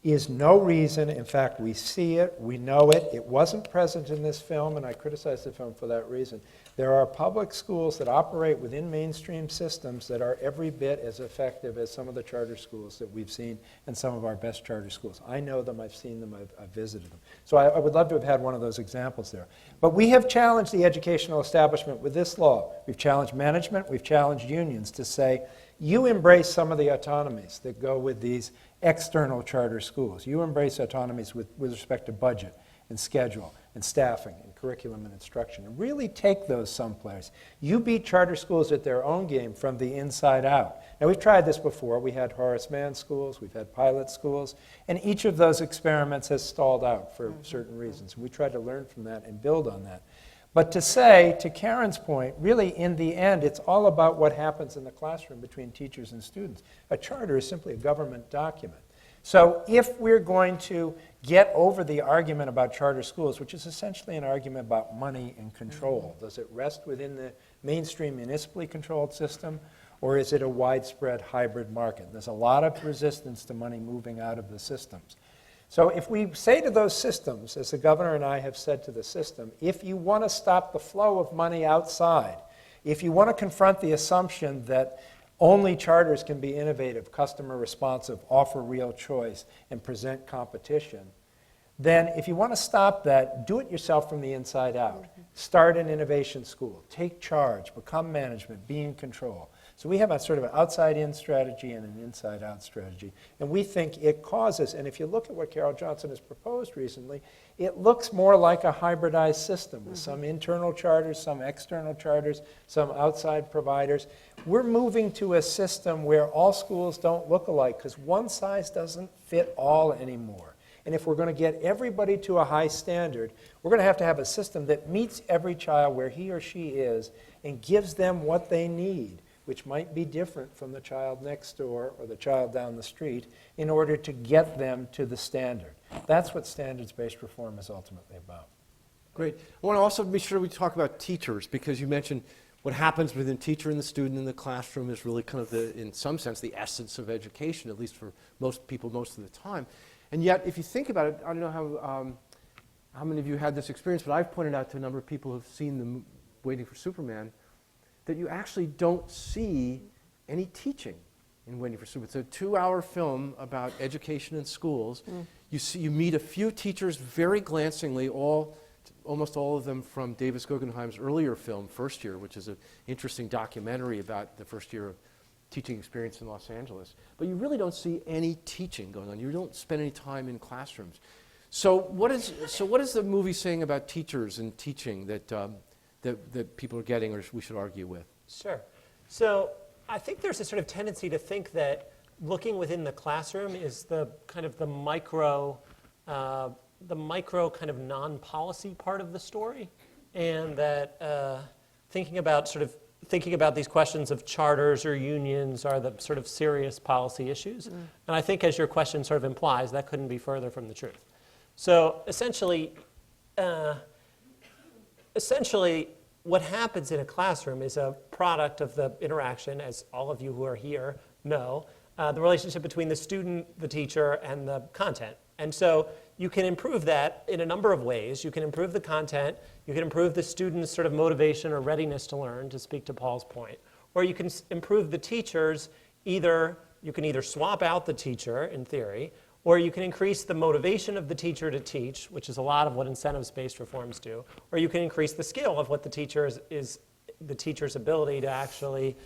is no reason, in fact, we see it, we know it, it wasn't present in this film, and I criticize the film for that reason. There are public schools that operate within mainstream systems that are every bit as effective as some of the charter schools that we've seen and some of our best charter schools. I know them, I've seen them, I've visited them. So I would love to have had one of those examples there. But we have challenged the educational establishment with this law. We've challenged management, we've challenged unions to say, you embrace some of the autonomies that go with these external charter schools. You embrace autonomies with respect to budget and schedule and staffing and curriculum and instruction. And really take those someplace. You beat charter schools at their own game from the inside out. Now, we've tried this before. We had Horace Mann schools, we've had pilot schools, and each of those experiments has stalled out for certain reasons. We tried to learn from that and build on that. But to say, to Karen's point, really in the end, it's all about what happens in the classroom between teachers and students. A charter is simply a government document. So if we're going to get over the argument about charter schools, which is essentially an argument about money and control, does it rest within the mainstream municipally controlled system, or is it a widespread hybrid market? There's a lot of resistance to money moving out of the systems. So if we say to those systems, as the governor and I have said to the system, if you want to stop the flow of money outside, if you want to confront the assumption that only charters can be innovative, customer responsive, offer real choice, and present competition, then if you want to stop that, do it yourself from the inside out. Start an innovation school. Take charge. Become management. Be in control. So we have a sort of an outside-in strategy and an inside-out strategy. And we think it causes, and if you look at what Carol Johnson has proposed recently, it looks more like a hybridized system with some internal charters, some external charters, some outside providers. We're moving to a system where all schools don't look alike because one size doesn't fit all anymore. And if we're going to get everybody to a high standard, we're going to have a system that meets every child where he or she is and gives them what they need, which might be different from the child next door or the child down the street, in order to get them to the standard. That's what standards-based reform is ultimately about. Great. I want to also be sure we talk about teachers, because you mentioned what happens within teacher and the student in the classroom is really kind of, in some sense, the essence of education, at least for most people most of the time. And yet, if you think about it, I don't know how many of you had this experience, but I've pointed out to a number of people who've seen the Waiting for Superman that you actually don't see any teaching in Waiting for Superman. It's a 2-hour film about education in schools. You meet a few teachers very glancingly, almost all of them from Davis Guggenheim's earlier film, First Year, which is an interesting documentary about the first year of teaching experience in Los Angeles. But you really don't see any teaching going on. You don't spend any time in classrooms. So what is the movie saying about teachers and teaching that people are getting, or we should argue with? Sure. So I think there's a sort of tendency to think that looking within the classroom is the kind of the micro kind of non-policy part of the story, and that thinking about these questions of charters or unions are the sort of serious policy issues. And I think, as your question sort of implies, that couldn't be further from the truth. So essentially, what happens in a classroom is a product of the interaction, as all of you who are here know, the relationship between the student, the teacher, and the content. And so you can improve that in a number of ways. You can improve the content, you can improve the student's sort of motivation or readiness to learn, to speak to Paul's point, or you can improve the teachers. You can either swap out the teacher, in theory, or you can increase the motivation of the teacher to teach, which is a lot of what incentives-based reforms do, or you can increase the skill of what the teacher is the teacher's ability to actually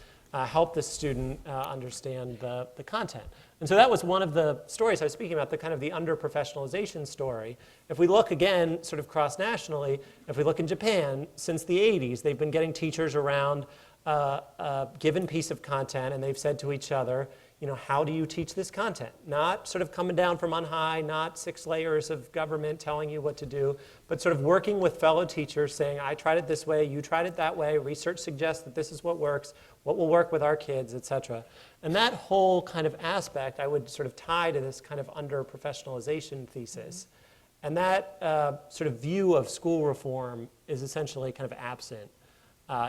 help the student understand the content. And so that was one of the stories I was speaking about, the kind of the under-professionalization story. If we look again sort of cross-nationally, if we look in Japan, since the 80s, they've been getting teachers around a given piece of content, and they've said to each other, how do you teach this content? Not sort of coming down from on high, not 6 layers of government telling you what to do, but sort of working with fellow teachers saying, I tried it this way, you tried it that way, research suggests that this is what works, what will work with our kids, et cetera. And that whole kind of aspect I would sort of tie to this kind of under-professionalization thesis. And that sort of view of school reform is essentially kind of absent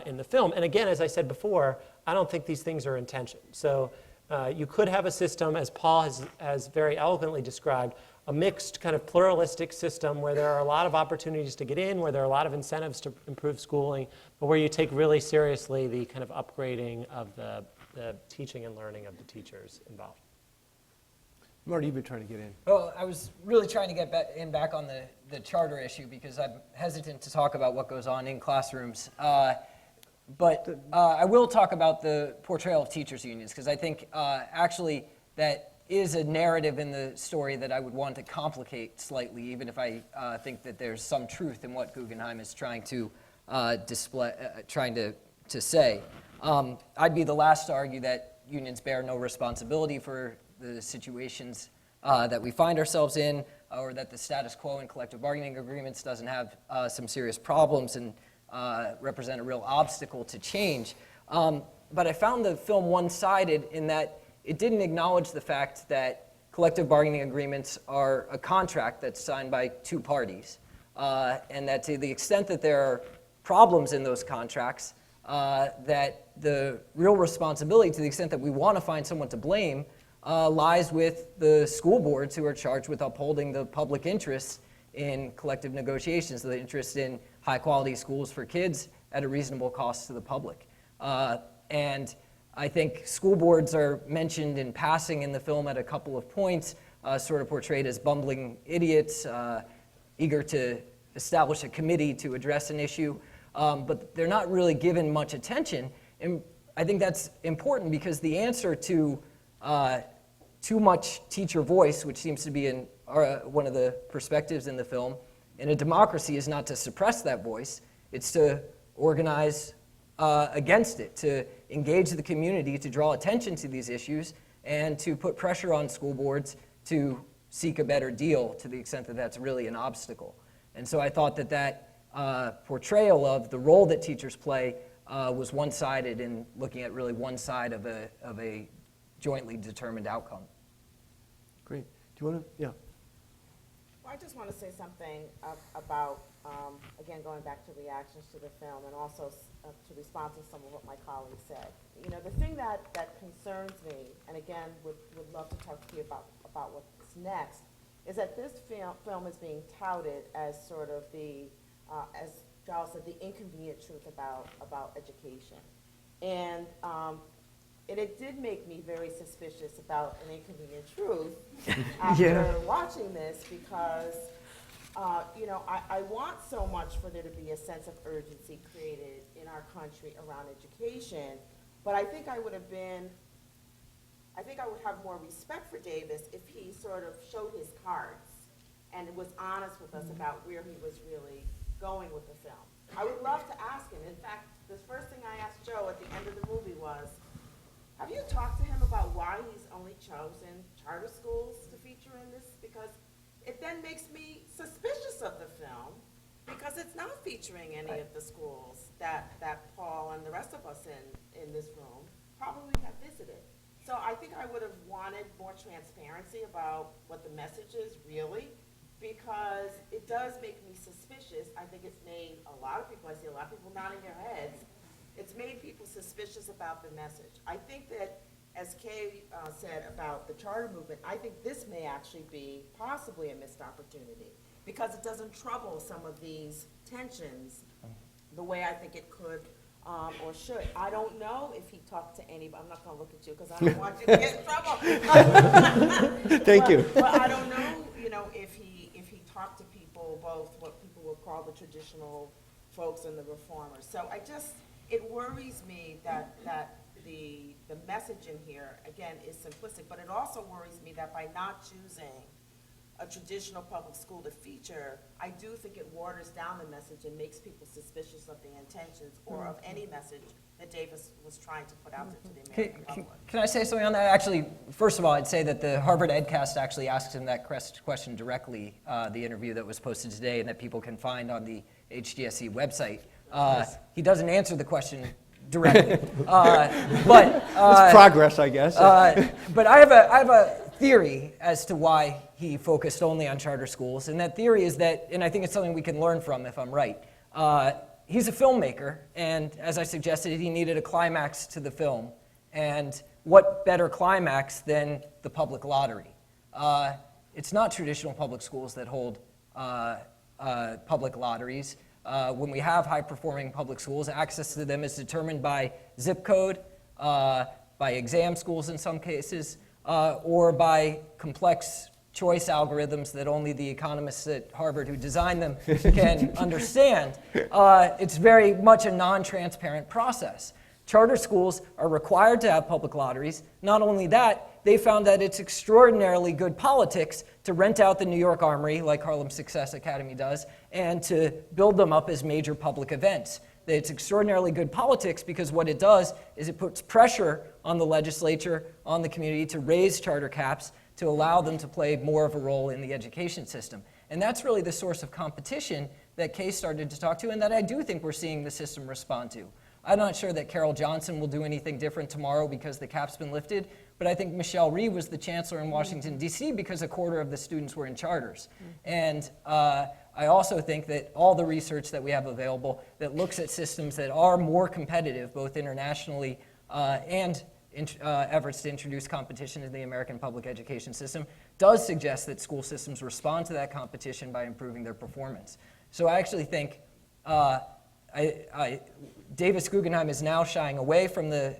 in the film. And again, as I said before, I don't think these things are in tension. So you could have a system, as Paul has very eloquently described, a mixed kind of pluralistic system where there are a lot of opportunities to get in, where there are a lot of incentives to improve schooling, but where you take really seriously the kind of upgrading of the teaching and learning of the teachers involved. Marty, you've been trying to get in. Well, I was really trying to get back on the charter issue, because I'm hesitant to talk about what goes on in classrooms. But I will talk about the portrayal of teachers' unions, because I think actually that is a narrative in the story that I would want to complicate slightly, even if I think that there's some truth in what Guggenheim is trying to display, to say. I'd be the last to argue that unions bear no responsibility for the situations that we find ourselves in, or that the status quo in collective bargaining agreements doesn't have some serious problems and represent a real obstacle to change. But I found the film one-sided in that it didn't acknowledge the fact that collective bargaining agreements are a contract that's signed by two parties, and that to the extent that there are problems in those contracts, that the real responsibility, to the extent that we want to find someone to blame, lies with the school boards who are charged with upholding the public interests in collective negotiations, the interest in high-quality schools for kids at a reasonable cost to the public. And I think school boards are mentioned in passing in the film at a couple of points, sort of portrayed as bumbling idiots, eager to establish a committee to address an issue, but they're not really given much attention. And I think that's important because the answer to too much teacher voice, which seems to be one of the perspectives in the film, in a democracy is not to suppress that voice, it's to organize against it, to engage the community, to draw attention to these issues, and to put pressure on school boards to seek a better deal to the extent that that's really an obstacle. And so I thought that that portrayal of the role that teachers play was one-sided in looking at really one side of a jointly determined outcome. Great. Do you want to? Yeah. Well, I just want to say something about, again, going back to reactions to the film and also to respond to some of what my colleagues said. You know, the thing that concerns me, and again, would love to talk to you about what's next, is that this film is being touted as sort of the, as Giles said, the inconvenient truth about education. And it did make me very suspicious about an inconvenient truth after watching this because, you know, I want so much for there to be a sense of urgency created in our country around education, but I think I would have more respect for Davis if he sort of showed his cards and was honest with us about where he was really going with the film. I would love to ask him. In fact, the first thing I asked Joe at the end of the movie was, have you talked to him about why he's only chosen charter schools to feature in this? Because it then makes me suspicious of the film because it's not featuring any of the schools that Paul and the rest of us in this room probably have visited. So I think I would have wanted more transparency about what the message is really, because it does make me suspicious. I think it's made a lot of people, I see a lot of people nodding their heads, it's made people suspicious about the message. I think that, as Kay said about the charter movement, I think this may actually be possibly a missed opportunity because it doesn't trouble some of these tensions the way I think it could or should. I don't know if he talked to anybody. I'm not going to look at you because I don't want you to get in trouble. Thank you. But I don't know, you know, if he talked to people, both what people would call the traditional folks and the reformers. So it worries me that the message in here, again, is simplistic, but it also worries me that by not choosing a traditional public school to feature, I do think it waters down the message and makes people suspicious of the intentions or of any message that Davis was trying to put out there to the American public. Can I say something on that? Actually, first of all, I'd say that the Harvard EdCast actually asked him that question directly, the interview that was posted today and that people can find on the HGSE website. He doesn't answer the question directly, but it's progress, I guess. But I have a theory as to why he focused only on charter schools, and that theory is that, and I think it's something we can learn from if I'm right. He's a filmmaker, and as I suggested, he needed a climax to the film, and what better climax than the public lottery? It's not traditional public schools that hold public lotteries. When we have high-performing public schools, access to them is determined by zip code, by exam schools in some cases, or by complex choice algorithms that only the economists at Harvard who designed them can understand. It's very much a non-transparent process. Charter schools are required to have public lotteries. Not only that, they found that it's extraordinarily good politics to rent out the New York Armory, like Harlem Success Academy does, and to build them up as major public events. It's extraordinarily good politics because what it does is it puts pressure on the legislature, on the community to raise charter caps to allow them to play more of a role in the education system. And that's really the source of competition that Kay started to talk to and that I do think we're seeing the system respond to. I'm not sure that Carol Johnson will do anything different tomorrow because the cap's been lifted, but I think Michelle Rhee was the chancellor in Washington, D.C. because a quarter of the students were in charters. And I also think that all the research that we have available that looks at systems that are more competitive, both internationally and efforts to introduce competition in the American public education system, does suggest that school systems respond to that competition by improving their performance. So I actually think Davis Guggenheim is now shying away from the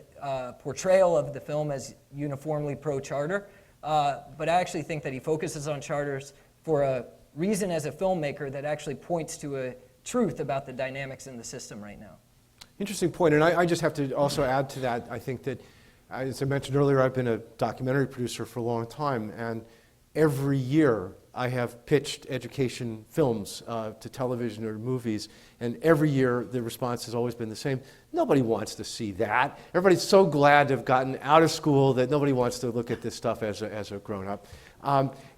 portrayal of the film as uniformly pro-charter, but I actually think that he focuses on charters for a reason as a filmmaker that actually points to a truth about the dynamics in the system right now. Interesting point, and I just have to also add to that. I think that, as I mentioned earlier, I've been a documentary producer for a long time, and every year I have pitched education films to television or movies, and every year the response has always been the same. Nobody wants to see that. Everybody's so glad to have gotten out of school that nobody wants to look at this stuff as a grown-up.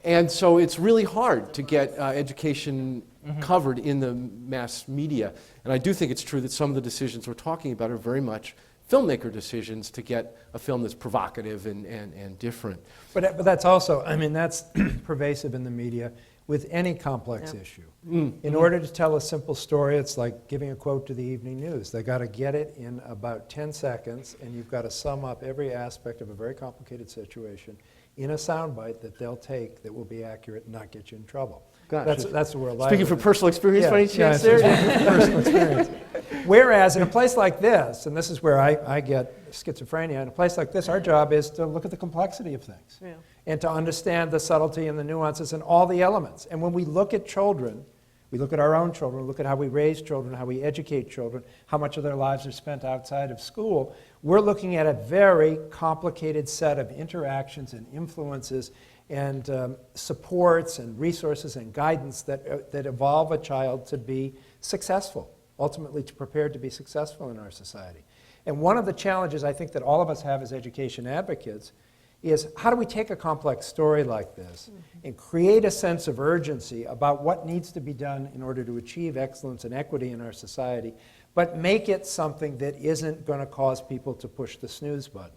And so it's really hard to get education covered in the mass media. And I do think it's true that some of the decisions we're talking about are very much filmmaker decisions to get a film that's provocative and different. But that's also, I mean, that's pervasive in the media with any complex issue. In order to tell a simple story, it's like giving a quote to the evening news. They got to get it in about 10 seconds, and you've got to sum up every aspect of a very complicated situation in a soundbite that they'll take that will be accurate and not get you in trouble. Gosh, that's the world I speaking live in. from personal experience, by any chance yeah, there? personal experience. Whereas in a place like this, and this is where I get schizophrenia, in a place like this, our job is to look at the complexity of things and to understand the subtlety and the nuances and all the elements. And when we look at children, we look at our own children, we look at how we raise children, how we educate children, how much of their lives are spent outside of school, we're looking at a very complicated set of interactions and influences and supports and resources and guidance that evolve a child to be successful, ultimately to prepare to be successful in our society. And one of the challenges I think that all of us have as education advocates is how do we take a complex story like this and create a sense of urgency about what needs to be done in order to achieve excellence and equity in our society, but make it something that isn't going to cause people to push the snooze button.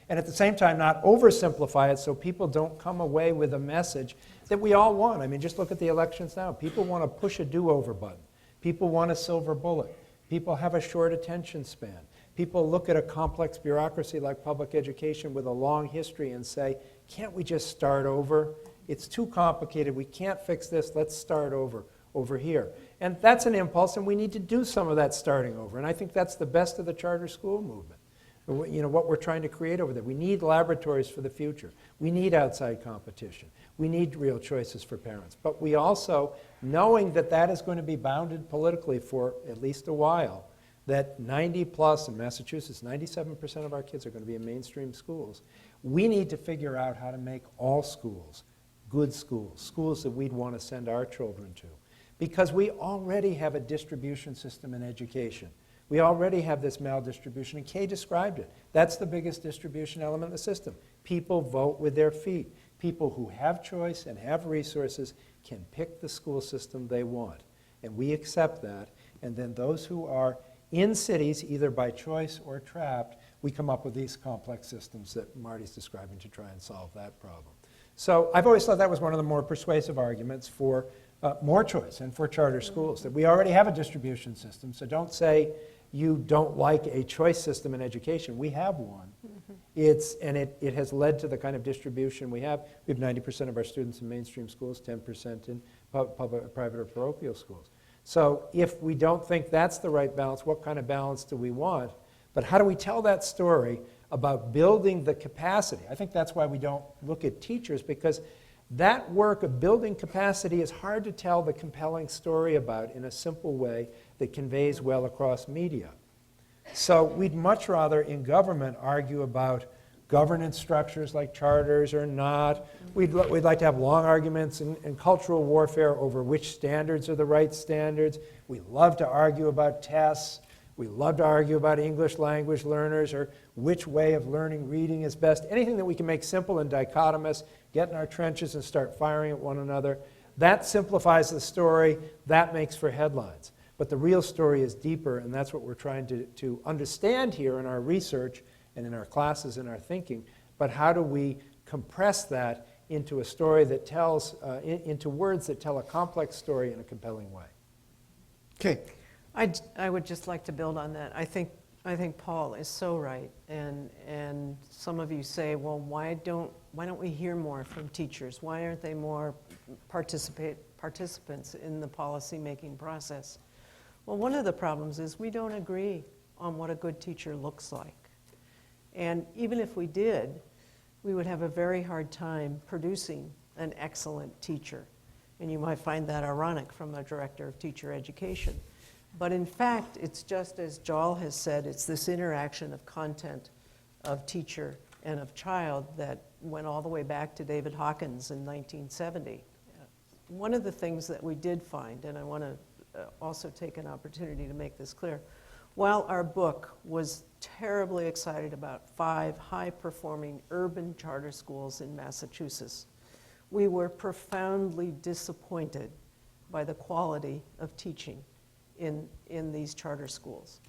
And at the same time, not oversimplify it so people don't come away with a message that we all want. I mean, just look at the elections now. People want to push a do-over button. People want a silver bullet. People have a short attention span. People look at a complex bureaucracy like public education with a long history and say, can't we just start over? It's too complicated. We can't fix this. Let's start over here. And that's an impulse, and we need to do some of that starting over. And I think that's the best of the charter school movement. You know, what we're trying to create over there. We need laboratories for the future. We need outside competition. We need real choices for parents. But we also, knowing that that is going to be bounded politically for at least a while, that 90 plus in Massachusetts, 97% of our kids are going to be in mainstream schools. We need to figure out how to make all schools good schools, schools that we'd want to send our children to. Because we already have a distribution system in education. We already have this maldistribution, and Kay described it. That's the biggest distribution element in the system. People vote with their feet. People who have choice and have resources can pick the school system they want. And we accept that. And then those who are in cities, either by choice or trapped, we come up with these complex systems that Marty's describing to try and solve that problem. So I've always thought that was one of the more persuasive arguments for more choice and for charter schools, that we already have a distribution system. So don't say you don't like a choice system in education. We have one. It has led to the kind of distribution we have. We have 90% of our students in mainstream schools, 10% in private or parochial schools. So if we don't think that's the right balance, what kind of balance do we want? But how do we tell that story about building the capacity? I think that's why we don't look at teachers, because that work of building capacity is hard to tell the compelling story about in a simple way that conveys well across media. So we'd much rather in government argue about governance structures like charters or not. We'd like to have long arguments in cultural warfare over which standards are the right standards. We love to argue about tests. We love to argue about English language learners or which way of learning reading is best. Anything that we can make simple and dichotomous, get in our trenches and start firing at one another. That simplifies the story. That makes for headlines. But the real story is deeper, and that's what we're trying to understand here in our research and in our classes and our thinking. But how do we compress that into a story that tells, into words that tell a complex story in a compelling way? Okay. I would just like to build on that. I think Paul is so right, and some of you say, well, why don't we hear more from teachers? Why aren't they more participants in the policy-making process? Well, one of the problems is we don't agree on what a good teacher looks like. And even if we did, we would have a very hard time producing an excellent teacher. And you might find that ironic from a director of teacher education. But in fact, it's just as Joel has said, it's this interaction of content, of teacher, and of child that went all the way back to David Hawkins in 1970. One of the things that we did find, and I want to also take an opportunity to make this clear, while our book was terribly excited about 5 high-performing urban charter schools in Massachusetts, we were profoundly disappointed by the quality of teaching in these charter schools.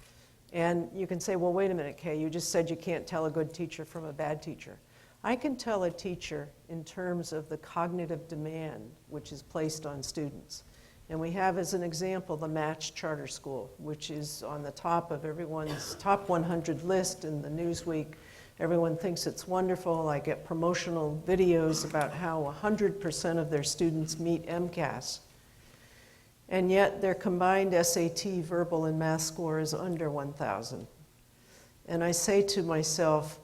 And you can say, well, wait a minute, Kay, you just said you can't tell a good teacher from a bad teacher. I can tell a teacher in terms of the cognitive demand which is placed on students. And we have as an example the Match Charter School, which is on the top of everyone's top 100 list in the Newsweek. Everyone thinks it's wonderful. I get promotional videos about how 100% of their students meet MCAS. And yet their combined SAT, verbal, and math score is under 1,000. And I say to myself,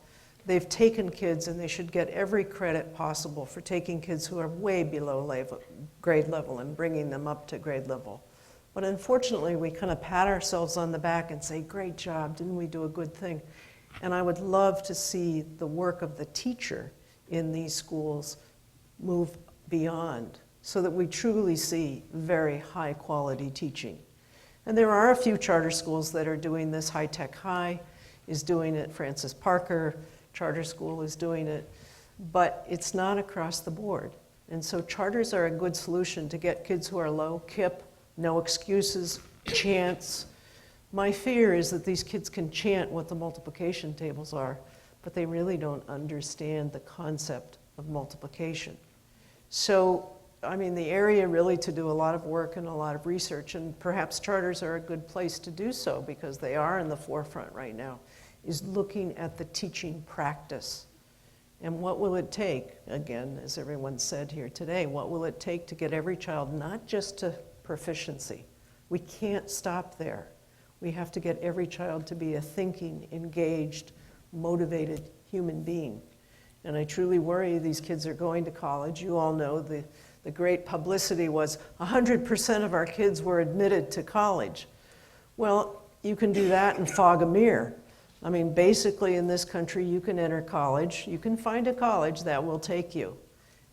they've taken kids, and they should get every credit possible for taking kids who are way below grade level and bringing them up to grade level. But unfortunately, we kind of pat ourselves on the back and say, great job, didn't we do a good thing? And I would love to see the work of the teacher in these schools move beyond, so that we truly see very high quality teaching. And there are a few charter schools that are doing this. High Tech High is doing it, Francis Parker Charter School is doing it, but it's not across the board. And so charters are a good solution to get kids who are low, KIP, no excuses, chants. My fear is that these kids can chant what the multiplication tables are, but they really don't understand the concept of multiplication. So, I mean, the area really to do a lot of work and a lot of research, and perhaps charters are a good place to do so because they are in the forefront right now, is looking at the teaching practice. And what will it take, again, as everyone said here today, what will it take to get every child not just to proficiency? We can't stop there. We have to get every child to be a thinking, engaged, motivated human being. And I truly worry these kids are going to college. You all know the great publicity was 100% of our kids were admitted to college. Well, you can do that and fog a mirror. I mean, basically in this country, you can enter college. You can find a college that will take you.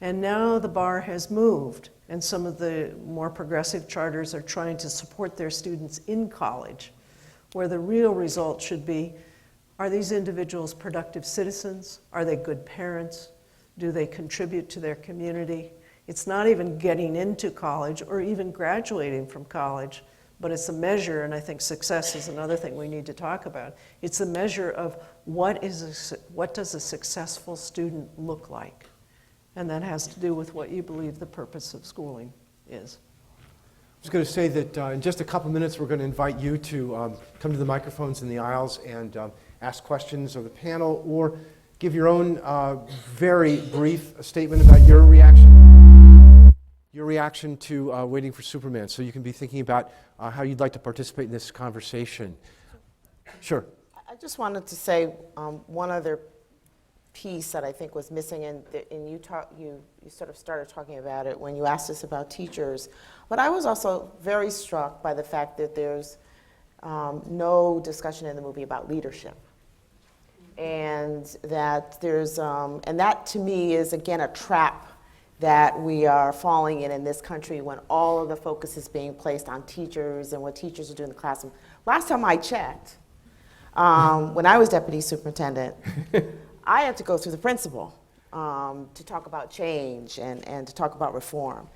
And now the bar has moved, and some of the more progressive charters are trying to support their students in college, where the real result should be, are these individuals productive citizens? Are they good parents? Do they contribute to their community? It's not even getting into college or even graduating from college, but it's a measure, and I think success is another thing we need to talk about. It's a measure of what does a successful student look like? And that has to do with what you believe the purpose of schooling is. I was going to say that in just a couple minutes, we're going to invite you to come to the microphones in the aisles and ask questions of the panel, or give your own very brief statement about your reaction to Waiting for Superman. So you can be thinking about how you'd like to participate in this conversation. Sure. I just wanted to say one other piece that I think was missing, and you sort of started talking about it when you asked us about teachers. But I was also very struck by the fact that there's no discussion in the movie about leadership. And that and that to me is again a trap that we are falling in this country when all of the focus is being placed on teachers and what teachers are doing in the classroom. Last time I checked, when I was deputy superintendent, I had to go through the principal to talk about change and to talk about reform.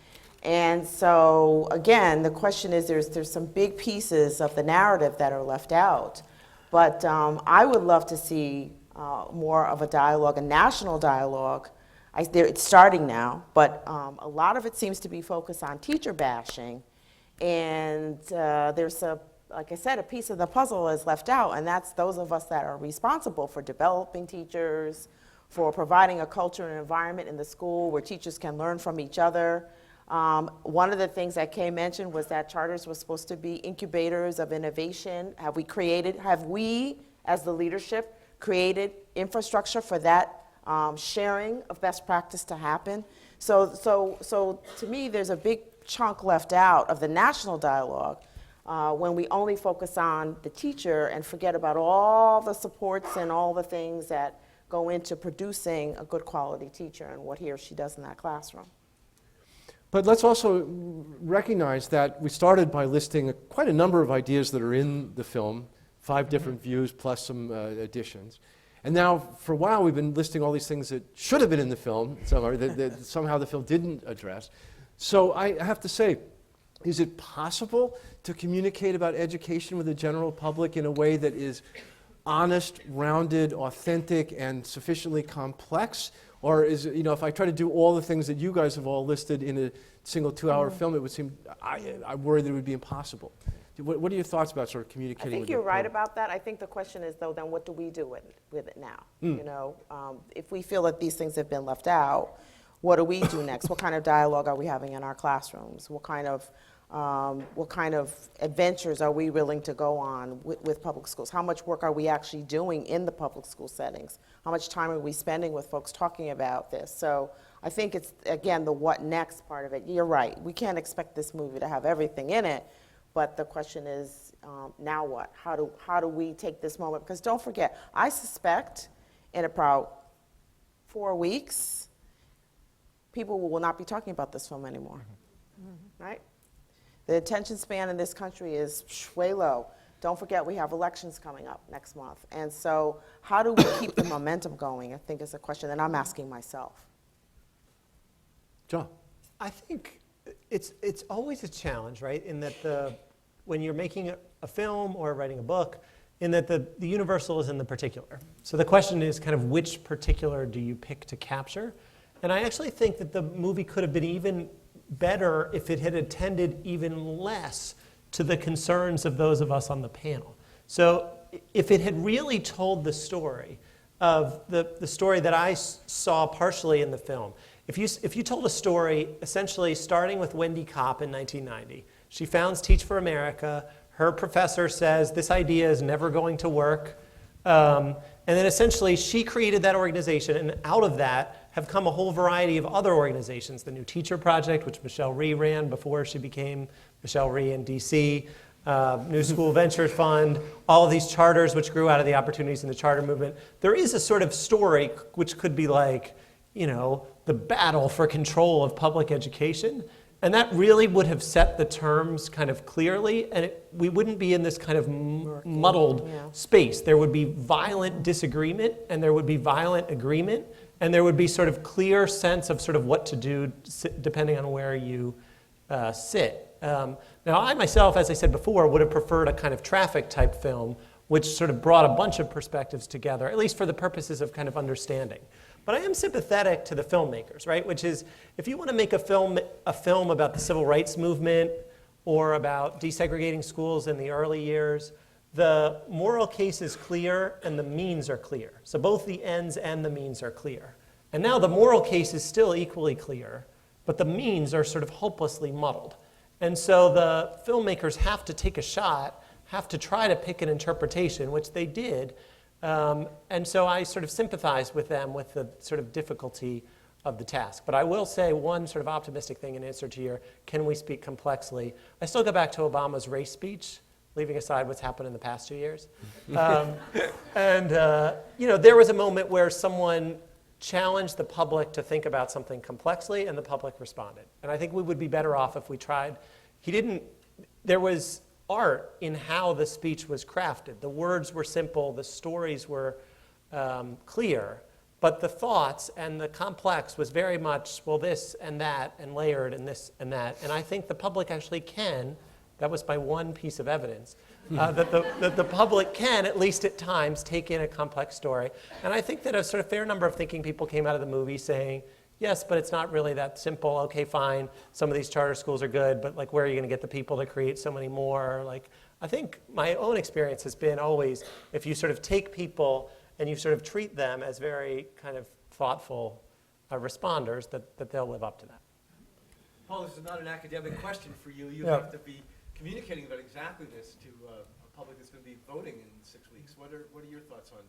And so again, the question is there's some big pieces of the narrative that are left out. But I would love to see more of a dialogue, a national dialogue. It's starting now, but a lot of it seems to be focused on teacher bashing. And there's like I said, a piece of the puzzle is left out, and that's those of us that are responsible for developing teachers, for providing a culture and environment in the school where teachers can learn from each other. One of the things that Kay mentioned was that charters were supposed to be incubators of innovation. Have we, as the leadership, created infrastructure for that sharing of best practice to happen? So to me, there's a big chunk left out of the national dialogue when we only focus on the teacher and forget about all the supports and all the things that go into producing a good quality teacher and what he or she does in that classroom. But let's also recognize that we started by listing quite a number of ideas that are in the film, 5 different views plus some additions. And now, for a while, we've been listing all these things that should have been in the film, that somehow the film didn't address. So I have to say, is it possible to communicate about education with the general public in a way that is honest, rounded, authentic, and sufficiently complex? Or is it, if I try to do all the things that you guys have all listed in a single 2-hour film, it would seem, I worry that it would be impossible. What are your thoughts about sort of communicating with I think you're right about that. I think the question is, though, then what do we do with it now? If we feel that these things have been left out, what do we do next? What kind of dialogue are we having in our classrooms? What kind of adventures are we willing to go on with public schools? How much work are we actually doing in the public school settings? How much time are we spending with folks talking about this? So I think it's, again, the what next part of it. You're right. We can't expect this movie to have everything in it, but the question is, now what? How do we take this moment? Because don't forget, I suspect in about 4 weeks, people will not be talking about this film anymore, right? The attention span in this country is way low. Don't forget we have elections coming up next month. And so how do we keep the momentum going, I think is a question that I'm asking myself. John? I think it's always a challenge, right? In that when you're making a film or writing a book, in that the universal is in the particular. So the question is kind of which particular do you pick to capture? And I actually think that the movie could have been even better if it had attended even less to the concerns of those of us on the panel. So if it had really told the story of the story that I saw partially in the film, if you told a story essentially starting with Wendy Kopp in 1990, she founds Teach for America, her professor says this idea is never going to work, and then essentially she created that organization, and out of that have come a whole variety of other organizations. The New Teacher Project, which Michelle Rhee ran before she became Michelle Rhee in DC, New School Ventures Fund, all of these charters which grew out of the opportunities in the charter movement. There is a sort of story which could be like, the battle for control of public education. And that really would have set the terms kind of clearly, and we wouldn't be in this kind of muddled space. There would be violent disagreement, and there would be violent agreement, and there would be sort of clear sense of sort of what to do depending on where you sit. Now, I myself, as I said before, would have preferred a kind of traffic type film, which sort of brought a bunch of perspectives together, at least for the purposes of kind of understanding. But I am sympathetic to the filmmakers, right? Which is, if you want to make a film about the civil rights movement or about desegregating schools in the early years, the moral case is clear and the means are clear. So both the ends and the means are clear. And now the moral case is still equally clear, but the means are sort of hopelessly muddled. And so the filmmakers have to take a shot, have to try to pick an interpretation, which they did. And so I sort of sympathize with them with the sort of difficulty of the task. But I will say one sort of optimistic thing in answer to your, can we speak complexly? I still go back to Obama's race speech leaving aside what's happened in the past 2 years. There was a moment where someone challenged the public to think about something complexly, and the public responded. And I think we would be better off if we tried. There was art in how the speech was crafted. The words were simple, the stories were clear, but the thoughts and the complex was very much, well, this and that, and layered, and this and that. And I think the public actually can, that was my one piece of evidence, that the public can, at least at times, take in a complex story. And I think that a sort of fair number of thinking people came out of the movie saying, yes, but it's not really that simple. Okay, fine, some of these charter schools are good, but like, where are you going to get the people to create so many more? Like, I think my own experience has been always, if you sort of take people and you sort of treat them as very kind of thoughtful responders, that they'll live up to that. Paul, this is not an academic question for you. You Yeah. have to be communicating about exactly this to a public that's going to be voting in 6 weeks. What are your thoughts on?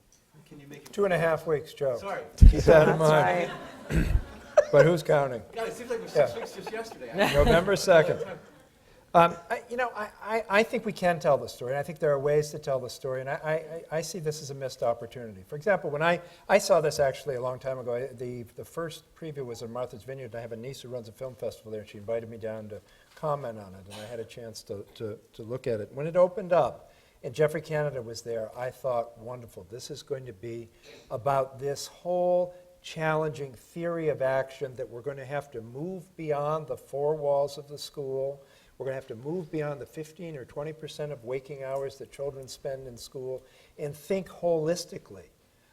Can you make it? 2.5 weeks, Joe. Sorry. Keep that in mind. Right. But who's counting? God, it seems like it was 6 weeks just yesterday. November 2nd. I think we can tell the story, and I think there are ways to tell the story, and I see this as a missed opportunity. For example, when I saw this actually a long time ago, the first preview was in Martha's Vineyard, and I have a niece who runs a film festival there, and she invited me down to comment on it, and I had a chance to look at it. When it opened up, and Jeffrey Canada was there, I thought, wonderful, this is going to be about this whole challenging theory of action that we're going to have to move beyond the four walls of the school. We're going to have to move beyond the 15 or 20% of waking hours that children spend in school and think holistically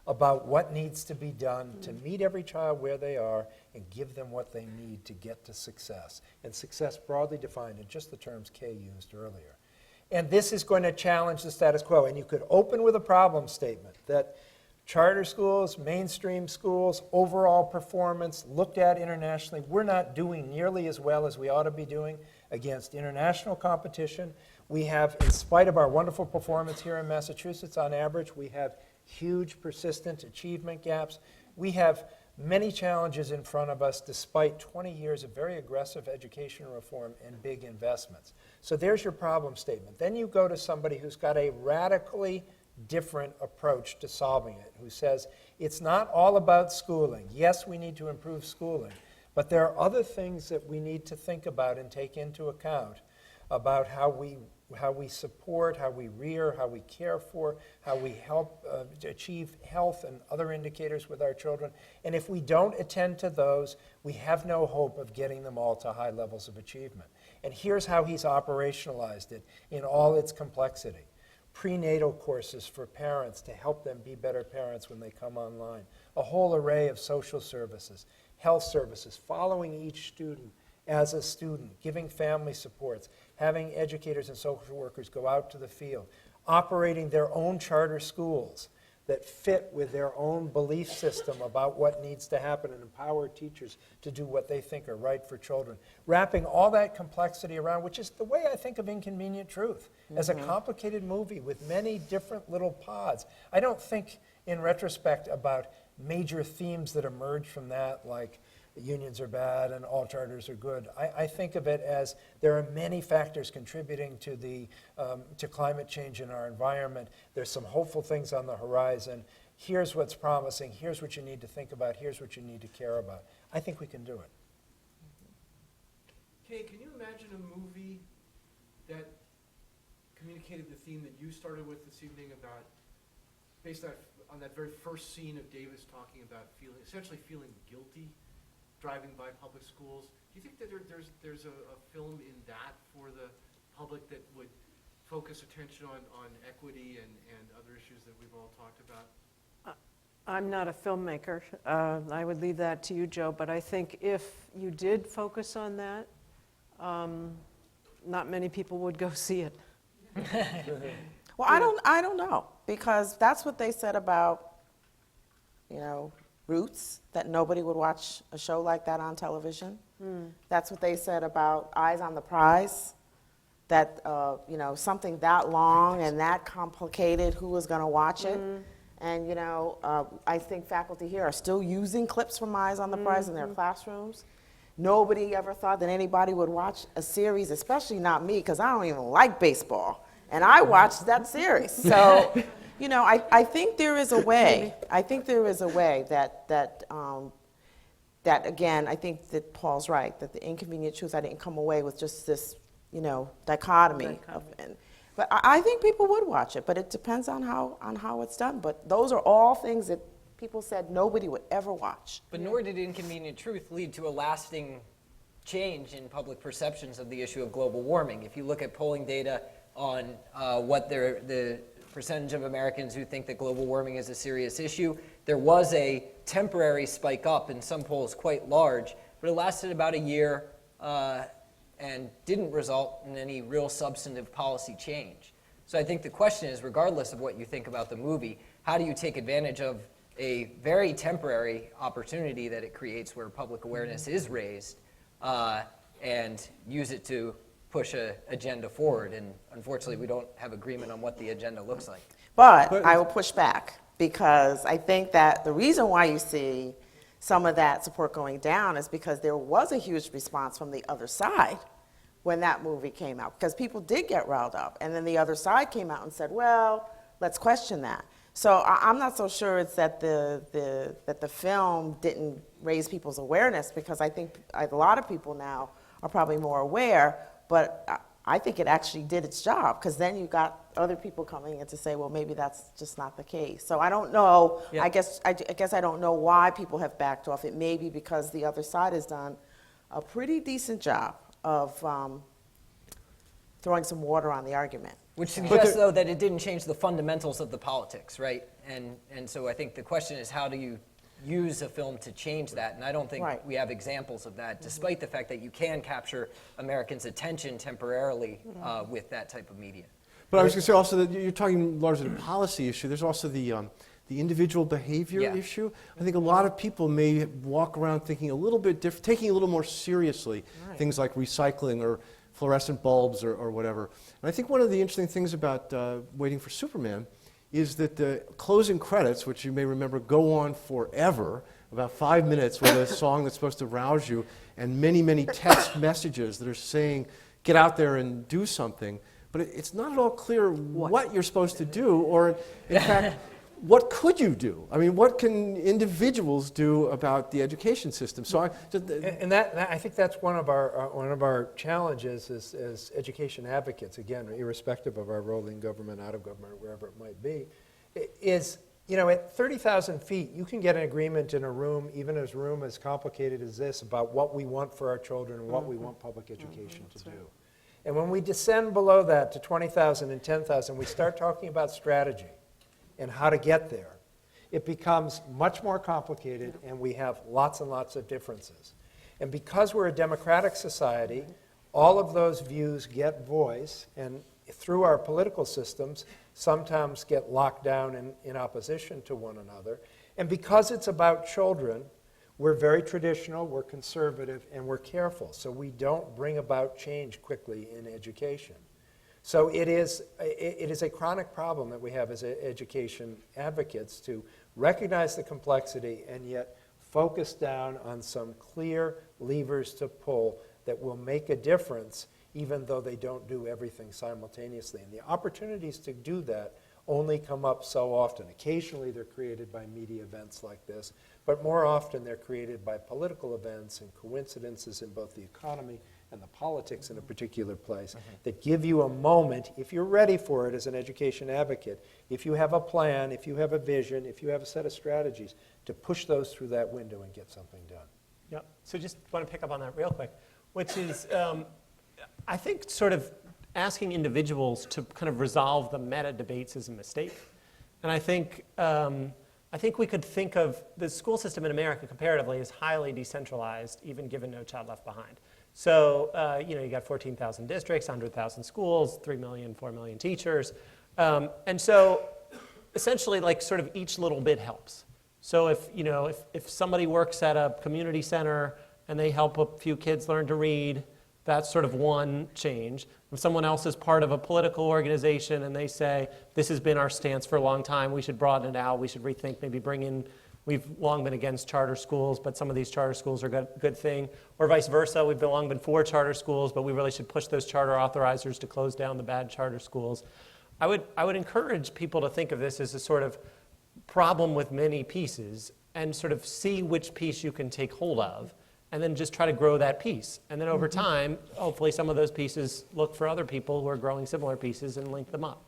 about what needs to be done to meet every child where they are and give them what they need to get to success. And success broadly defined in just the terms Kay used earlier. And this is going to challenge the status quo. And you could open with a problem statement that charter schools, mainstream schools, overall performance, looked at internationally, we're not doing nearly as well as we ought to be doing against international competition. We have, in spite of our wonderful performance here in Massachusetts, on average, we have huge persistent achievement gaps. We have many challenges in front of us despite 20 years of very aggressive educational reform and big investments. So there's your problem statement. Then you go to somebody who's got a radically different approach to solving it, who says it's not all about schooling. Yes, we need to improve schooling, but there are other things that we need to think about and take into account about how we support, how we rear, how we care for, how we help achieve health and other indicators with our children. And if we don't attend to those, we have no hope of getting them all to high levels of achievement. And here's how he's operationalized it in all its complexity. Prenatal courses for parents to help them be better parents when they come online. A whole array of social services, health services, following each student as a student, giving family supports, having educators and social workers go out to the field, operating their own charter schools that fit with their own belief system about what needs to happen and empower teachers to do what they think are right for children. Wrapping all that complexity around, which is the way I think of Inconvenient Truth, as a complicated movie with many different little pods. I don't think, in retrospect, about major themes that emerge from that, like unions are bad and all charters are good. I think of it as there are many factors contributing to climate change in our environment. There's some hopeful things on the horizon. Here's what's promising. Here's what you need to think about. Here's what you need to care about. I think we can do it. Kay, can you imagine a movie that communicated the theme that you started with this evening about, based on that very first scene of Davis talking about essentially feeling guilty driving by public schools? Do you think that there's a film in that for the public that would focus attention on equity and other issues that we've all talked about? I'm not a filmmaker. I would leave that to you, Joe, but I think if you did focus on that, not many people would go see it. Well, I don't know, because that's what they said about, Roots, that nobody would watch a show like that on television. That's what they said about Eyes on the Prize, that, something that long and that complicated, who was going to watch it? And, I think faculty here are still using clips from Eyes on the Prize in their classrooms. Nobody ever thought that anybody would watch a series, especially not me, because I don't even like baseball. And I watched that series. So, you know, I think there is a way. I think there is a way that again, I think that Paul's right, that the inconvenient truth, I didn't come away with just this, you know, dichotomy. But I think people would watch it, but it depends on how it's done. But those are all things that people said nobody would ever watch. But nor did Inconvenient Truth lead to a lasting change in public perceptions of the issue of global warming. If you look at polling data on what the percentage of Americans who think that global warming is a serious issue, there was a temporary spike up in some polls, quite large, but it lasted about a year and didn't result in any real substantive policy change. So I think the question is, regardless of what you think about the movie, how do you take advantage of a very temporary opportunity that it creates where public awareness is raised and use it to push an agenda forward? And unfortunately, we don't have agreement on what the agenda looks like. But I will push back, because I think that the reason why you see some of that support going down is because there was a huge response from the other side when that movie came out, because people did get riled up. And then the other side came out and said, well, let's question that. So I'm not so sure it's that the film didn't raise people's awareness, because I think a lot of people now are probably more aware, but I think it actually did its job, because then you got other people coming in to say, well, maybe that's just not the case. So I don't know. Yeah. I guess I don't know why people have backed off. It may be because the other side has done a pretty decent job of throwing some water on the argument. Which suggests, though, that it didn't change the fundamentals of the politics, right? And so I think the question is, how do you use a film to change that? And I don't think we have examples of that, despite the fact that you can capture Americans' attention temporarily with that type of media. But I was going to say also that you're talking largely the policy issue. There's also the individual behavior issue. I think a lot of people may walk around thinking a little bit different, taking a little more seriously things like recycling or fluorescent bulbs or whatever. And I think one of the interesting things about Waiting for Superman is that the closing credits, which you may remember, go on forever, about 5 minutes with a song that's supposed to rouse you, and many, many text messages that are saying, get out there and do something. But it's not at all clear what you're supposed to do, or in fact, what could you do? I mean, what can individuals do about the education system? So I think that's one of our challenges as education advocates, again, irrespective of our role in government, out of government, wherever it might be, is, you know, at 30,000 feet, you can get an agreement in a room, even a room as complicated as this, about what we want for our children and what we want public education to do. And when we descend below that to 20,000 and 10,000, we start talking about strategy and how to get there. It becomes much more complicated, and we have lots and lots of differences. And because we're a democratic society, all of those views get voice, and through our political systems, sometimes get locked down in opposition to one another. And because it's about children, we're very traditional, we're conservative, and we're careful. So we don't bring about change quickly in education. So it is a chronic problem that we have as education advocates to recognize the complexity and yet focus down on some clear levers to pull that will make a difference, even though they don't do everything simultaneously. And the opportunities to do that only come up so often. Occasionally they're created by media events like this, but more often they're created by political events and coincidences in both the economy and the politics in a particular place that give you a moment, if you're ready for it as an education advocate, if you have a plan, if you have a vision, if you have a set of strategies, to push those through that window and get something done. Yeah, so just want to pick up on that real quick, which is, I think sort of asking individuals to kind of resolve the meta debates is a mistake. And I think we could think of the school system in America comparatively as highly decentralized, even given No Child Left Behind. So, you got 14,000 districts, 100,000 schools, 3 million, 4 million teachers. And so essentially, like, sort of each little bit helps. So if somebody works at a community center and they help a few kids learn to read, that's sort of one change. If someone else is part of a political organization and they say, this has been our stance for a long time, we should broaden it out, we should rethink, maybe bring in we've long been against charter schools, but some of these charter schools are a good thing. Or vice versa, we've long been for charter schools, but we really should push those charter authorizers to close down the bad charter schools. I would encourage people to think of this as a sort of problem with many pieces and sort of see which piece you can take hold of and then just try to grow that piece. And then over time, hopefully some of those pieces look for other people who are growing similar pieces and link them up.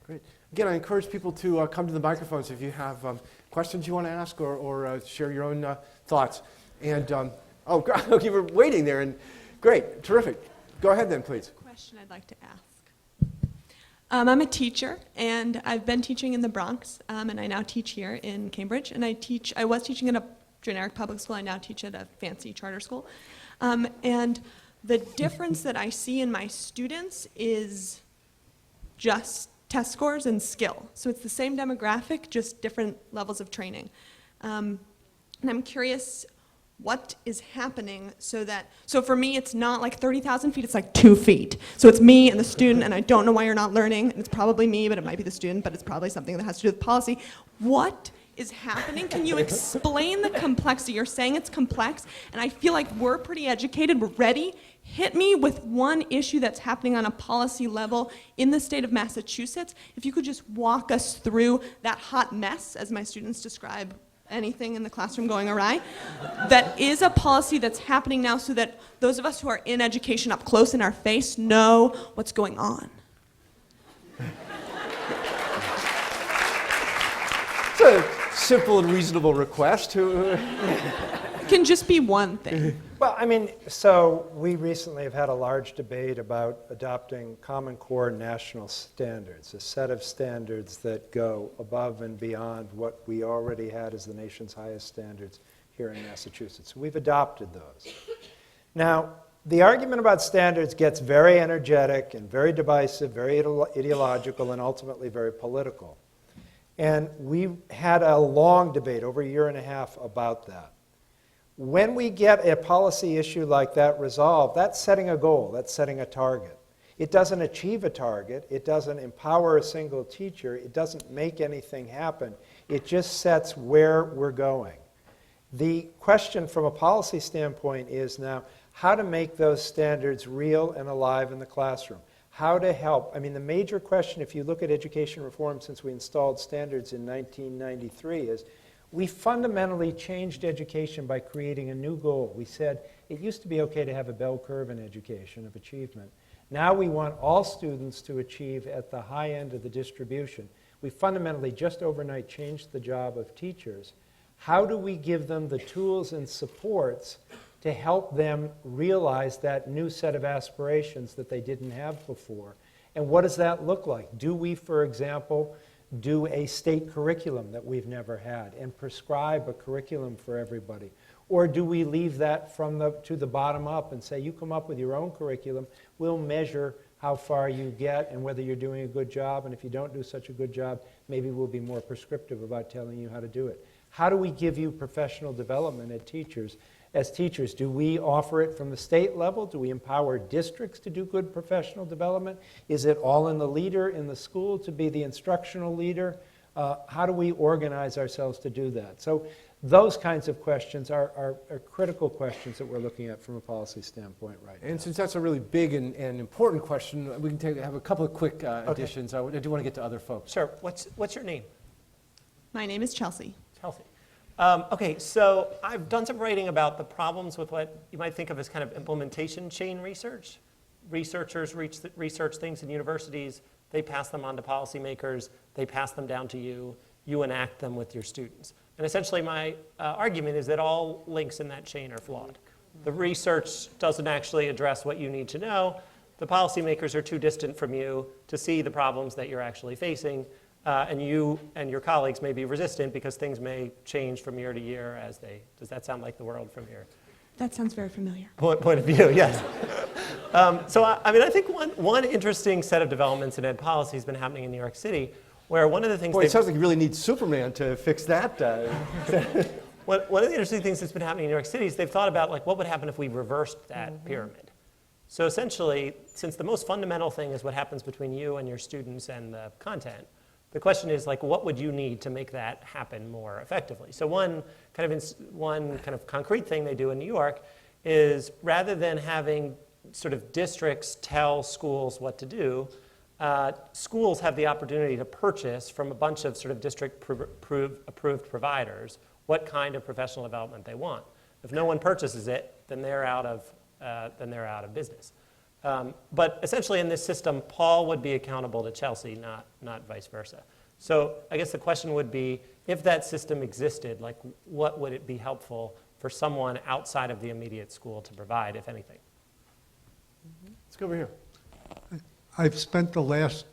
Great. Again, I encourage people to come to the microphones if you have questions you want to ask or share your own thoughts. And, oh, you were waiting there, and great, terrific. Go ahead then, please. Question I'd like to ask. I'm a teacher, and I've been teaching in the Bronx, and I now teach here in Cambridge. And I was teaching at a generic public school. I now teach at a fancy charter school. And the difference that I see in my students is just test scores and skill. So it's the same demographic, just different levels of training. And I'm curious what is happening so for me it's not like 30,000 feet, it's like 2 feet. So it's me and the student, and I don't know why you're not learning, and it's probably me, but it might be the student, but it's probably something that has to do with policy. What is happening? Can you explain the complexity? You're saying it's complex, and I feel like we're pretty educated, we're ready. Hit me with one issue that's happening on a policy level in the state of Massachusetts. If you could just walk us through that hot mess, as my students describe anything in the classroom going awry, that is a policy that's happening now so that those of us who are in education up close in our face know what's going on. It's a simple and reasonable request. It can just be one thing. Well, I mean, so we recently have had a large debate about adopting Common Core national standards, a set of standards that go above and beyond what we already had as the nation's highest standards here in Massachusetts. We've adopted those. Now, the argument about standards gets very energetic and very divisive, very ideological, and ultimately very political. And we had a long debate, over a year and a half, about that. When we get a policy issue like that resolved, that's setting a goal, that's setting a target. It doesn't achieve a target, it doesn't empower a single teacher, it doesn't make anything happen, it just sets where we're going. The question from a policy standpoint is now how to make those standards real and alive in the classroom. How to help. I mean, the major question, if you look at education reform since we installed standards in 1993, is we fundamentally changed education by creating a new goal. We said it used to be okay to have a bell curve in education of achievement. Now we want all students to achieve at the high end of the distribution. We fundamentally just overnight changed the job of teachers. How do we give them the tools and supports to help them realize that new set of aspirations that they didn't have before? And what does that look like? Do we, for example, do a state curriculum that we've never had and prescribe a curriculum for everybody? Or do we leave that to the bottom up and say, you come up with your own curriculum, we'll measure how far you get and whether you're doing a good job, and if you don't do such a good job, maybe we'll be more prescriptive about telling you how to do it. How do we give you professional development as teachers? Do we offer it from the state level? Do we empower districts to do good professional development? Is it all in the leader in the school to be the instructional leader? How do we organize ourselves to do that? So those kinds of questions are critical questions that we're looking at from a policy standpoint right now. And since that's a really big and important question, we can have a couple of quick additions. I do want to get to other folks. Sure. What's your name? My name is Chelsea. Chelsea. Okay, so I've done some writing about the problems with what you might think of as kind of implementation chain research. Researchers research things in universities, they pass them on to policymakers, they pass them down to you, you enact them with your students. And essentially my argument is that all links in that chain are flawed. The research doesn't actually address what you need to know. The policymakers are too distant from you to see the problems that you're actually facing. And you and your colleagues may be resistant because things may change from year to year as they, does that sound like the world from your That sounds very familiar. point of view? Yes. So I think one interesting set of developments in ed policy has been happening in New York City, where one of the things— Boy, it sounds like you really need Superman to fix that. One of the interesting things that's been happening in New York City is they've thought about like what would happen if we reversed that pyramid. So essentially, since the most fundamental thing is what happens between you and your students and the content, The question is, like, what would you need to make that happen more effectively? So one kind of concrete thing they do in New York is, rather than having sort of districts tell schools what to do, schools have the opportunity to purchase from a bunch of sort of district-approved providers what kind of professional development they want. If no one purchases it, then they're out of business. But essentially in this system, Paul would be accountable to Chelsea, not vice versa. So I guess the question would be, if that system existed, like, what would it be helpful for someone outside of the immediate school to provide, if anything? Let's go over here. I've spent the last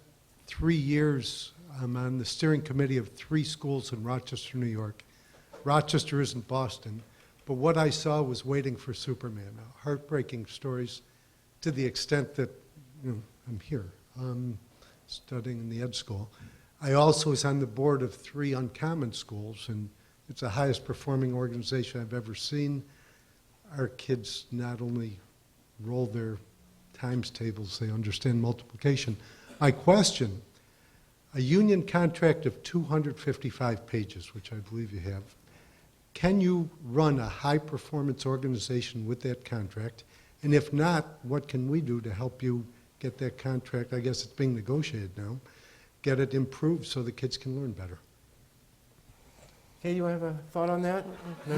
3 years on the steering committee of 3 schools in Rochester, New York. Rochester isn't Boston, but what I saw was Waiting for Superman, heartbreaking stories, to the extent that, you know, I'm here, studying in the ed school. I also was on the board of 3 uncommon schools, and it's the highest performing organization I've ever seen. Our kids not only roll their times tables, they understand multiplication. My question, a union contract of 255 pages, which I believe you have, can you run a high-performance organization with that contract? And if not, what can we do to help you get that contract? I guess it's being negotiated now. Get it improved so the kids can learn better. Kay, you have a thought on that? No?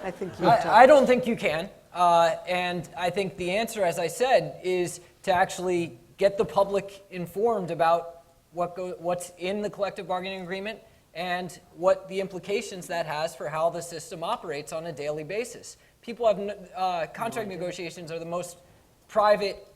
I think you I don't think you can. And I think the answer, as I said, is to actually get the public informed about what's in the collective bargaining agreement and what the implications that has for how the system operates on a daily basis. People have contract negotiations are the most private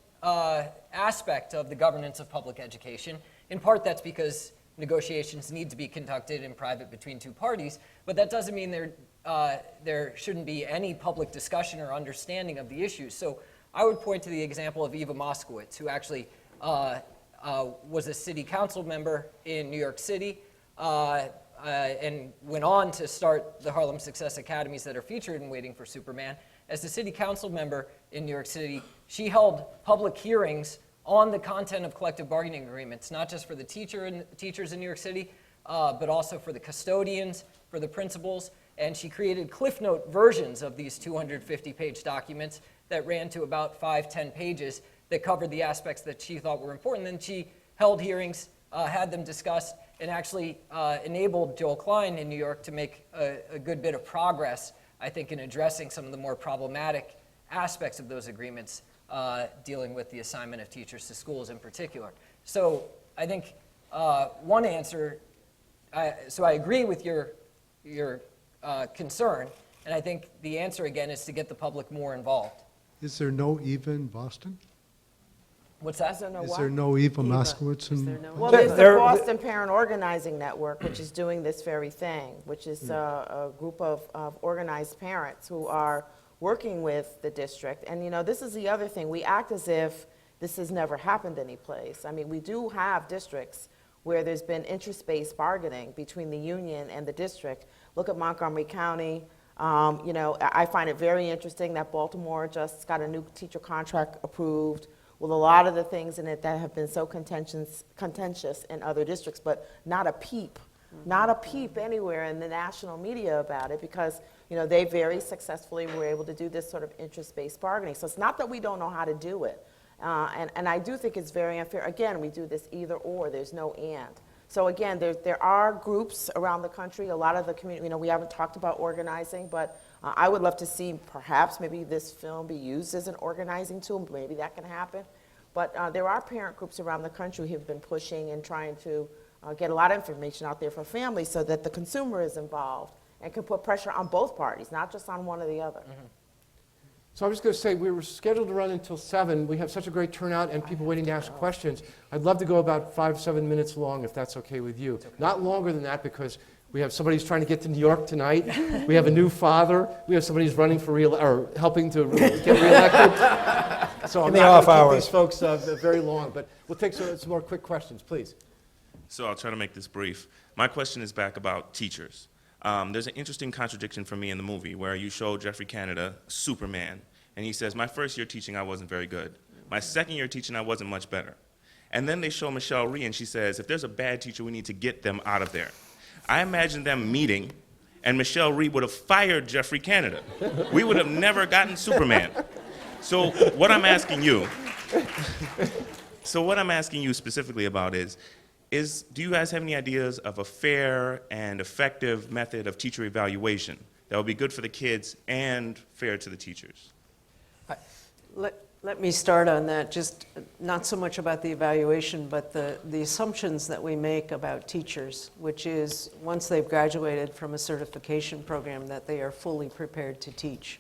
aspect of the governance of public education. In part, that's because negotiations need to be conducted in private between 2 parties, but that doesn't mean there shouldn't be any public discussion or understanding of the issues. So I would point to the example of Eva Moskowitz, who actually was a city council member in New York City and went on to start the Harlem Success Academies that are featured in Waiting for Superman. As a city council member in New York City, she held public hearings on the content of collective bargaining agreements, not just for the teachers in New York City, but also for the custodians, for the principals, and she created Cliff Note versions of these 250-page documents that ran to about 5-10 pages that covered the aspects that she thought were important. Then she held hearings, had them discussed, and actually enabled Joel Klein in New York to make a good bit of progress, I think, in addressing some of the more problematic aspects of those agreements, dealing with the assignment of teachers to schools in particular. So I think one answer, so I agree with your concern, and I think the answer again is to get the public more involved. Is there no Eva in Boston? What's that? Is there no Eva Moskowitz in? Well, there's the Boston Parent Organizing Network, which is doing this very thing, which is a group of organized parents who are working with the district. And, you know, this is the other thing. We act as if this has never happened anyplace. I mean, we do have districts where there's been interest-based bargaining between the union and the district. Look at Montgomery County. You know, I find it very interesting that Baltimore just got a new teacher contract approved with a lot of the things in it that have been so contentious in other districts, but not a peep anywhere in the national media about it, because, you know, they very successfully were able to do this sort of interest-based bargaining. So it's not that we don't know how to do it. And I do think it's very unfair. Again, we do this either or, there's no and. So again, there are groups around the country, a lot of the community, you know, we haven't talked about organizing, but I would love to see perhaps maybe this film be used as an organizing tool. Maybe that can happen. But there are parent groups around the country who have been pushing and trying to get a lot of information out there for families so that the consumer is involved and can put pressure on both parties, not just on one or the other. Mm-hmm. So I was going to say, we were scheduled to run until 7. We have such a great turnout and people waiting to ask questions. I'd love to go about 5-7 minutes long, if that's okay with you. Okay. Not longer than that, because we have somebody who's trying to get to New York tonight. We have a new father. We have somebody who's running for or helping to get reelected. So I'm not going to keep these folks very long, but we'll take some more quick questions, please. So I'll try to make this brief. My question is back about teachers. There's an interesting contradiction for me in the movie where you show Jeffrey Canada, Superman, and he says, my first year teaching, I wasn't very good. My second year teaching, I wasn't much better. And then they show Michelle Rhee, and she says, if there's a bad teacher, we need to get them out of there. I imagine them meeting, and Michelle Rhee would have fired Jeffrey Canada. We would have never gotten Superman. So what I'm asking you specifically about is do you guys have any ideas of a fair and effective method of teacher evaluation that would be good for the kids and fair to the teachers? Let me start on that, just not so much about the evaluation, but the assumptions that we make about teachers, which is once they've graduated from a certification program that they are fully prepared to teach.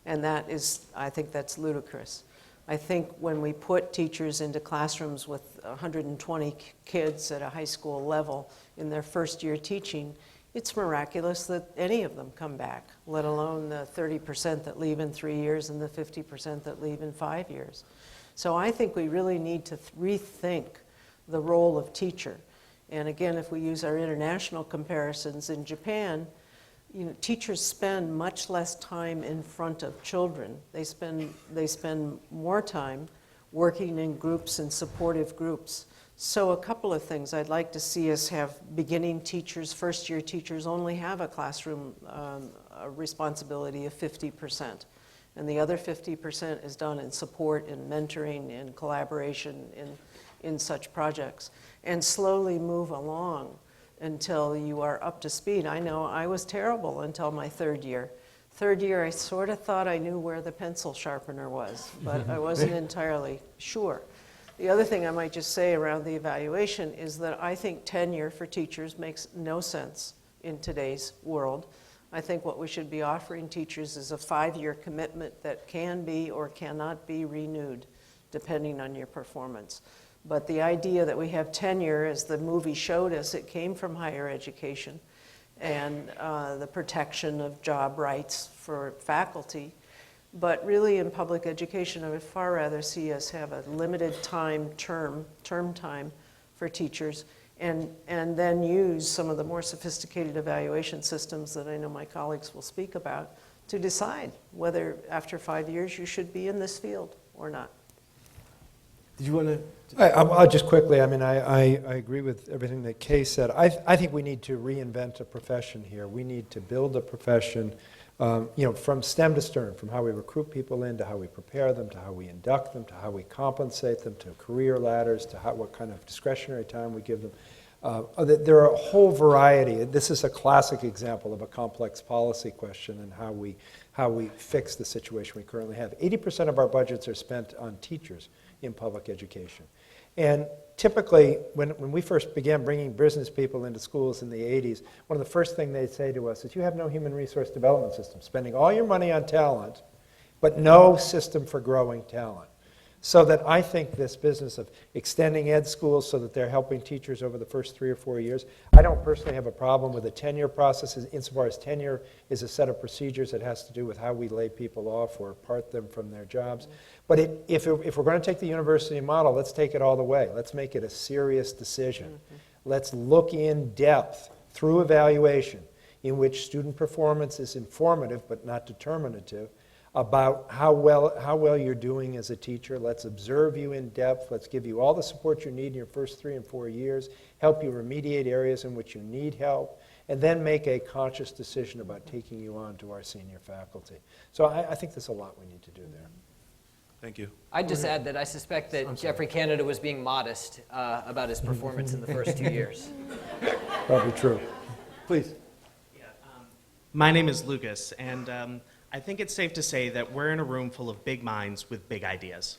And that is, I think that's ludicrous. I think when we put teachers into classrooms with 120 kids at a high school level in their first year teaching, it's miraculous that any of them come back, let alone the 30% that leave in 3 years and the 50% that leave in 5 years. So I think we really need to rethink the role of teacher. And again, if we use our international comparisons, in Japan, teachers spend much less time in front of children. They spend more time working in groups and supportive groups. So a couple of things. I'd like to see us have beginning teachers, first-year teachers only have a classroom responsibility of 50%. And the other 50% is done in support, in mentoring, in collaboration, in such projects. And slowly move along until you are up to speed. I know I was terrible until my third year. Third year, I sort of thought I knew where the pencil sharpener was, but I wasn't entirely sure. The other thing I might just say around the evaluation is that I think tenure for teachers makes no sense in today's world. I think what we should be offering teachers is a 5-year commitment that can be or cannot be renewed depending on your performance. But the idea that we have tenure, as the movie showed us, it came from higher education and the protection of job rights for faculty. But really in public education, I would far rather see us have a limited term time for teachers and then use some of the more sophisticated evaluation systems that I know my colleagues will speak about to decide whether after 5 years you should be in this field or not. Did you want to? I'll just quickly, I mean, I agree with everything that Kay said. I think we need to reinvent a profession here. We need to build a profession, from stem to stern, from how we recruit people in, to how we prepare them, to how we induct them, to how we compensate them, to career ladders, to what kind of discretionary time we give them. There are a whole variety. This is a classic example of a complex policy question and how we fix the situation we currently have. 80% of our budgets are spent on teachers in public education. And typically, when we first began bringing business people into schools in the 80s, one of the first things they'd say to us is, you have no human resource development system, spending all your money on talent, but no system for growing talent. So that I think this business of extending ed schools so that they're helping teachers over the first 3 or 4 years, I don't personally have a problem with a tenure process insofar as tenure is a set of procedures that has to do with how we lay people off or part them from their jobs. But if we're going to take the university model, let's take it all the way. Let's make it a serious decision. Mm-hmm. Let's look in depth through evaluation in which student performance is informative but not determinative, about how well you're doing as a teacher. Let's observe you in depth. Let's give you all the support you need in your first 3 and 4 years, help you remediate areas in which you need help, and then make a conscious decision about taking you on to our senior faculty. So I think there's a lot we need to do there. Thank you. I'd just add that I suspect that Jeffrey Canada was being modest about his performance in the first 2 years. Probably true. Please. Yeah, my name is Lucas, and I think it's safe to say that we're in a room full of big minds with big ideas.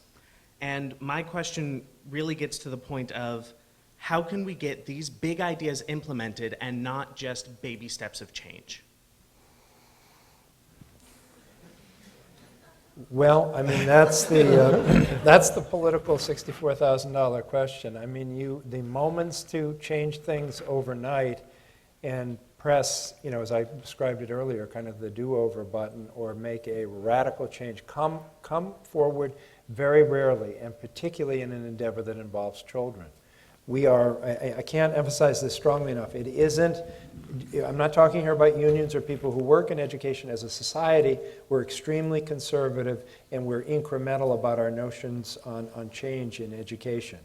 And my question really gets to the point of, how can we get these big ideas implemented and not just baby steps of change? Well, I mean, that's the political $64,000 question. I mean, the moments to change things overnight and press, as I described it earlier, kind of the do-over button, or make a radical change, come forward very rarely, and particularly in an endeavor that involves children. I can't emphasize this strongly enough. It isn't, I'm not talking here about unions or people who work in education. As a society, we're extremely conservative and we're incremental about our notions on change in education.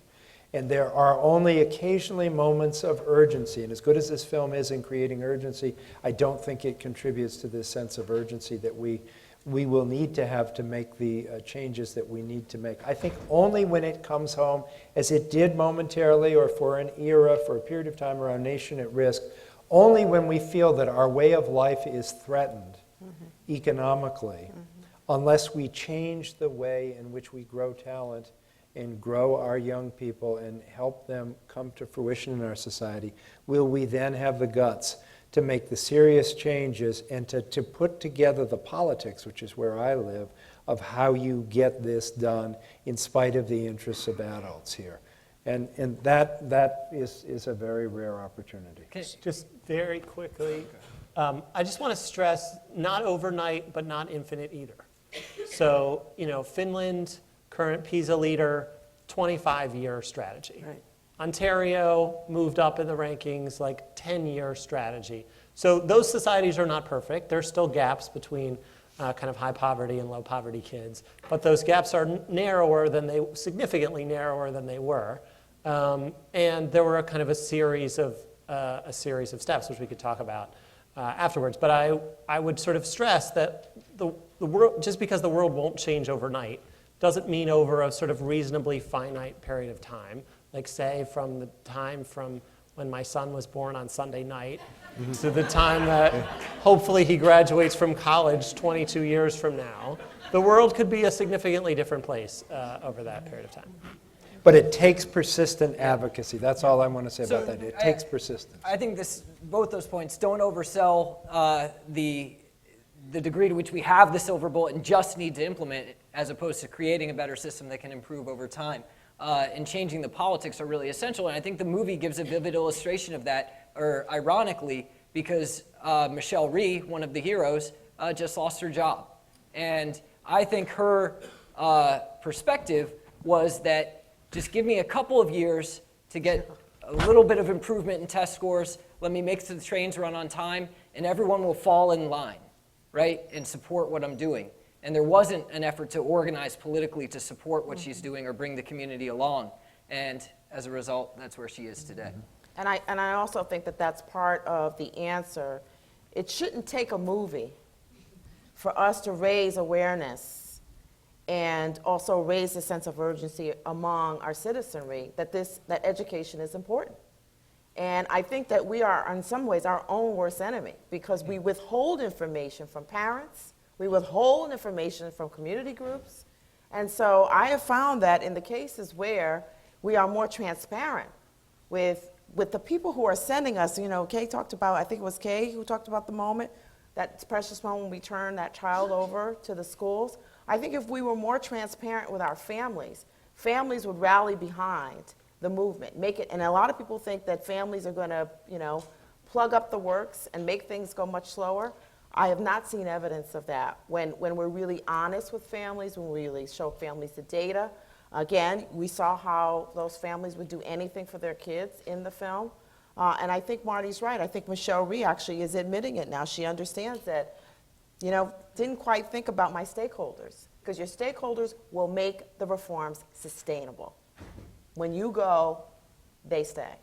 And there are only occasionally moments of urgency. And as good as this film is in creating urgency, I don't think it contributes to this sense of urgency that we will need to have to make the changes that we need to make. I think only when it comes home, as it did momentarily or for an era, for a period of time, around Nation at Risk, only when we feel that our way of life is threatened economically, unless we change the way in which we grow talent and grow our young people and help them come to fruition in our society, will we then have the guts to make the serious changes and to put together the politics, which is where I live, of how you get this done in spite of the interests of adults here. And that is a very rare opportunity. Just very quickly, I just want to stress, not overnight, but not infinite either. So, Finland, current PISA leader, 25-year strategy. Right. Ontario moved up in the rankings, like 10-year strategy. So those societies are not perfect. There's still gaps between kind of high poverty and low poverty kids, but those gaps are significantly narrower than they were. And there were a series of steps, which we could talk about afterwards. But I would sort of stress that the world, just because the world won't change overnight, doesn't mean over a sort of reasonably finite period of time. Like say from the time from when my son was born on Sunday night to the time that hopefully he graduates from college 22 years from now, the world could be a significantly different place over that period of time. But it takes persistent advocacy. That's all I want to say about that. It takes persistence. I think both those points don't oversell the degree to which we have the silver bullet and just need to implement it, as opposed to creating a better system that can improve over time. And changing the politics are really essential. And I think the movie gives a vivid illustration of that, or ironically, because Michelle Rhee, one of the heroes, just lost her job. And I think her perspective was that just give me a couple of years to get a little bit of improvement in test scores, let me make the trains run on time, and everyone will fall in line, right, and support what I'm doing. And there wasn't an effort to organize politically to support what she's doing or bring the community along. And as a result, that's where she is today. And I also think that that's part of the answer. It shouldn't take a movie for us to raise awareness and also raise a sense of urgency among our citizenry that education is important. And I think that we are, in some ways, our own worst enemy, because we withhold information from parents, we withhold information from community groups. And so I have found that in the cases where we are more transparent with the people who are sending us, Kay talked about, I think it was Kay who talked about the moment, that precious moment when we turn that child over to the schools. I think if we were more transparent with our families would rally behind the movement, make it, and a lot of people think that families are going to, plug up the works and make things go much slower. I have not seen evidence of that. When we're really honest with families, when we really show families the data, again, we saw how those families would do anything for their kids in the film. And I think Marty's right. I think Michelle Rhee actually is admitting it now. She understands that, didn't quite think about my stakeholders, because your stakeholders will make the reforms sustainable. When you go, they stay.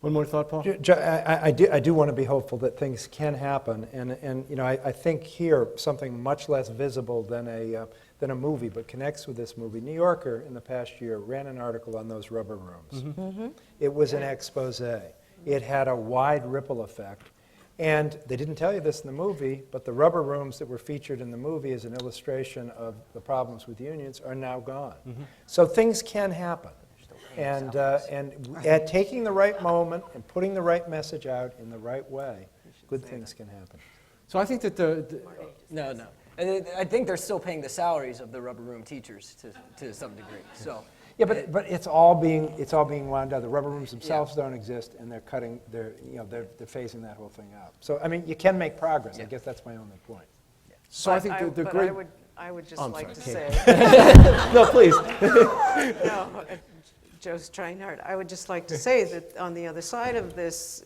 One more thought, Paul? I do want to be hopeful that things can happen, and I think here something much less visible than a movie, but connects with this movie. New Yorker in the past year ran an article on those rubber rooms. Mm-hmm. Mm-hmm. It was an expose. It had a wide ripple effect, and they didn't tell you this in the movie, but the rubber rooms that were featured in the movie as an illustration of the problems with unions are now gone. Mm-hmm. So things can happen. And at taking the right moment and putting the right message out in the right way, good things can happen. So I think that No. I think they're still paying the salaries of the rubber room teachers to some degree. So yeah, but it's all being wound down. The rubber rooms themselves don't exist, and they're phasing that whole thing out. So I mean, you can make progress. I guess that's my only point. So I think the great. I would just like to say. No, please. No, Joe's trying hard. I would just like to say that on the other side of this,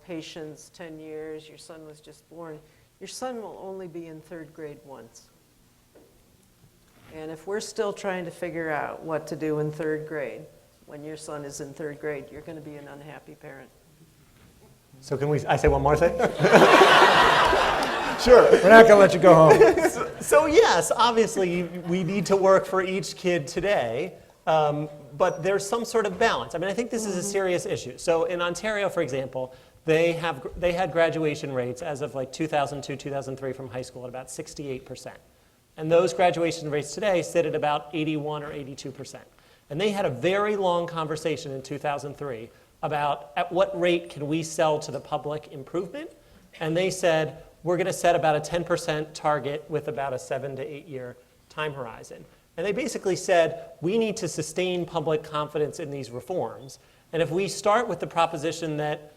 patience, 10 years, your son was just born, your son will only be in third grade once. And if we're still trying to figure out what to do in third grade, when your son is in 3rd grade, you're going to be an unhappy parent. So can I say one more thing? Sure. We're not going to let you go home. So yes, obviously we need to work for each kid today, but there's some sort of balance. I mean, I think this is a serious issue. So in Ontario, for example, they had graduation rates as of like 2002, 2003 from high school at about 68%. And those graduation rates today sit at about 81 or 82%. And they had a very long conversation in 2003 about at what rate can we sell to the public improvement. And they said, we're going to set about a 10% target with about a 7 to 8 year time horizon. And they basically said, we need to sustain public confidence in these reforms. And if we start with the proposition that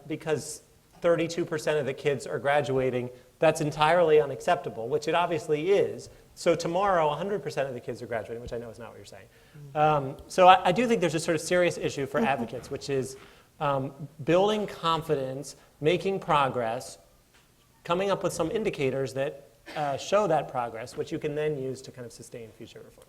because 32% of the kids are graduating, that's entirely unacceptable, which it obviously is. So tomorrow, 100% of the kids are graduating, which I know is not what you're saying. So I do think there's a sort of serious issue for advocates, which is building confidence, making progress, coming up with some indicators that show that progress, which you can then use to kind of sustain future reform.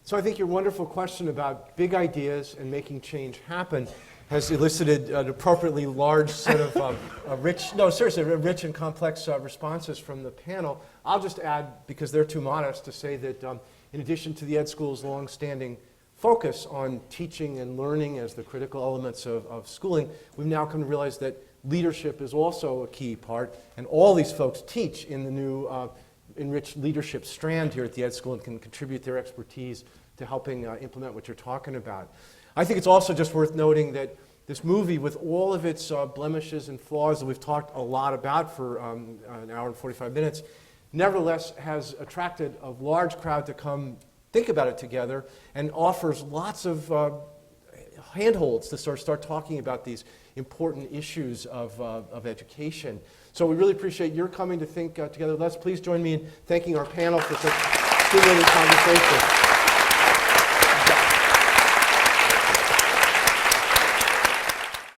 So I think your wonderful question about big ideas and making change happen has elicited an appropriately large set of rich and complex responses from the panel. I'll just add, because they're too modest, to say that in addition to the Ed School's long-standing focus on teaching and learning as the critical elements of schooling, we've now come to realize that leadership is also a key part, and all these folks teach in the new enriched leadership strand here at the Ed School and can contribute their expertise to helping implement what you're talking about. I think it's also just worth noting that this movie, with all of its blemishes and flaws that we've talked a lot about for an hour and 45 minutes, nevertheless has attracted a large crowd to come think about it together and offers lots of handholds to sort of start talking about these important issues of education. So we really appreciate your coming to think together. Let's please join me in thanking our panel for such stimulating conversation.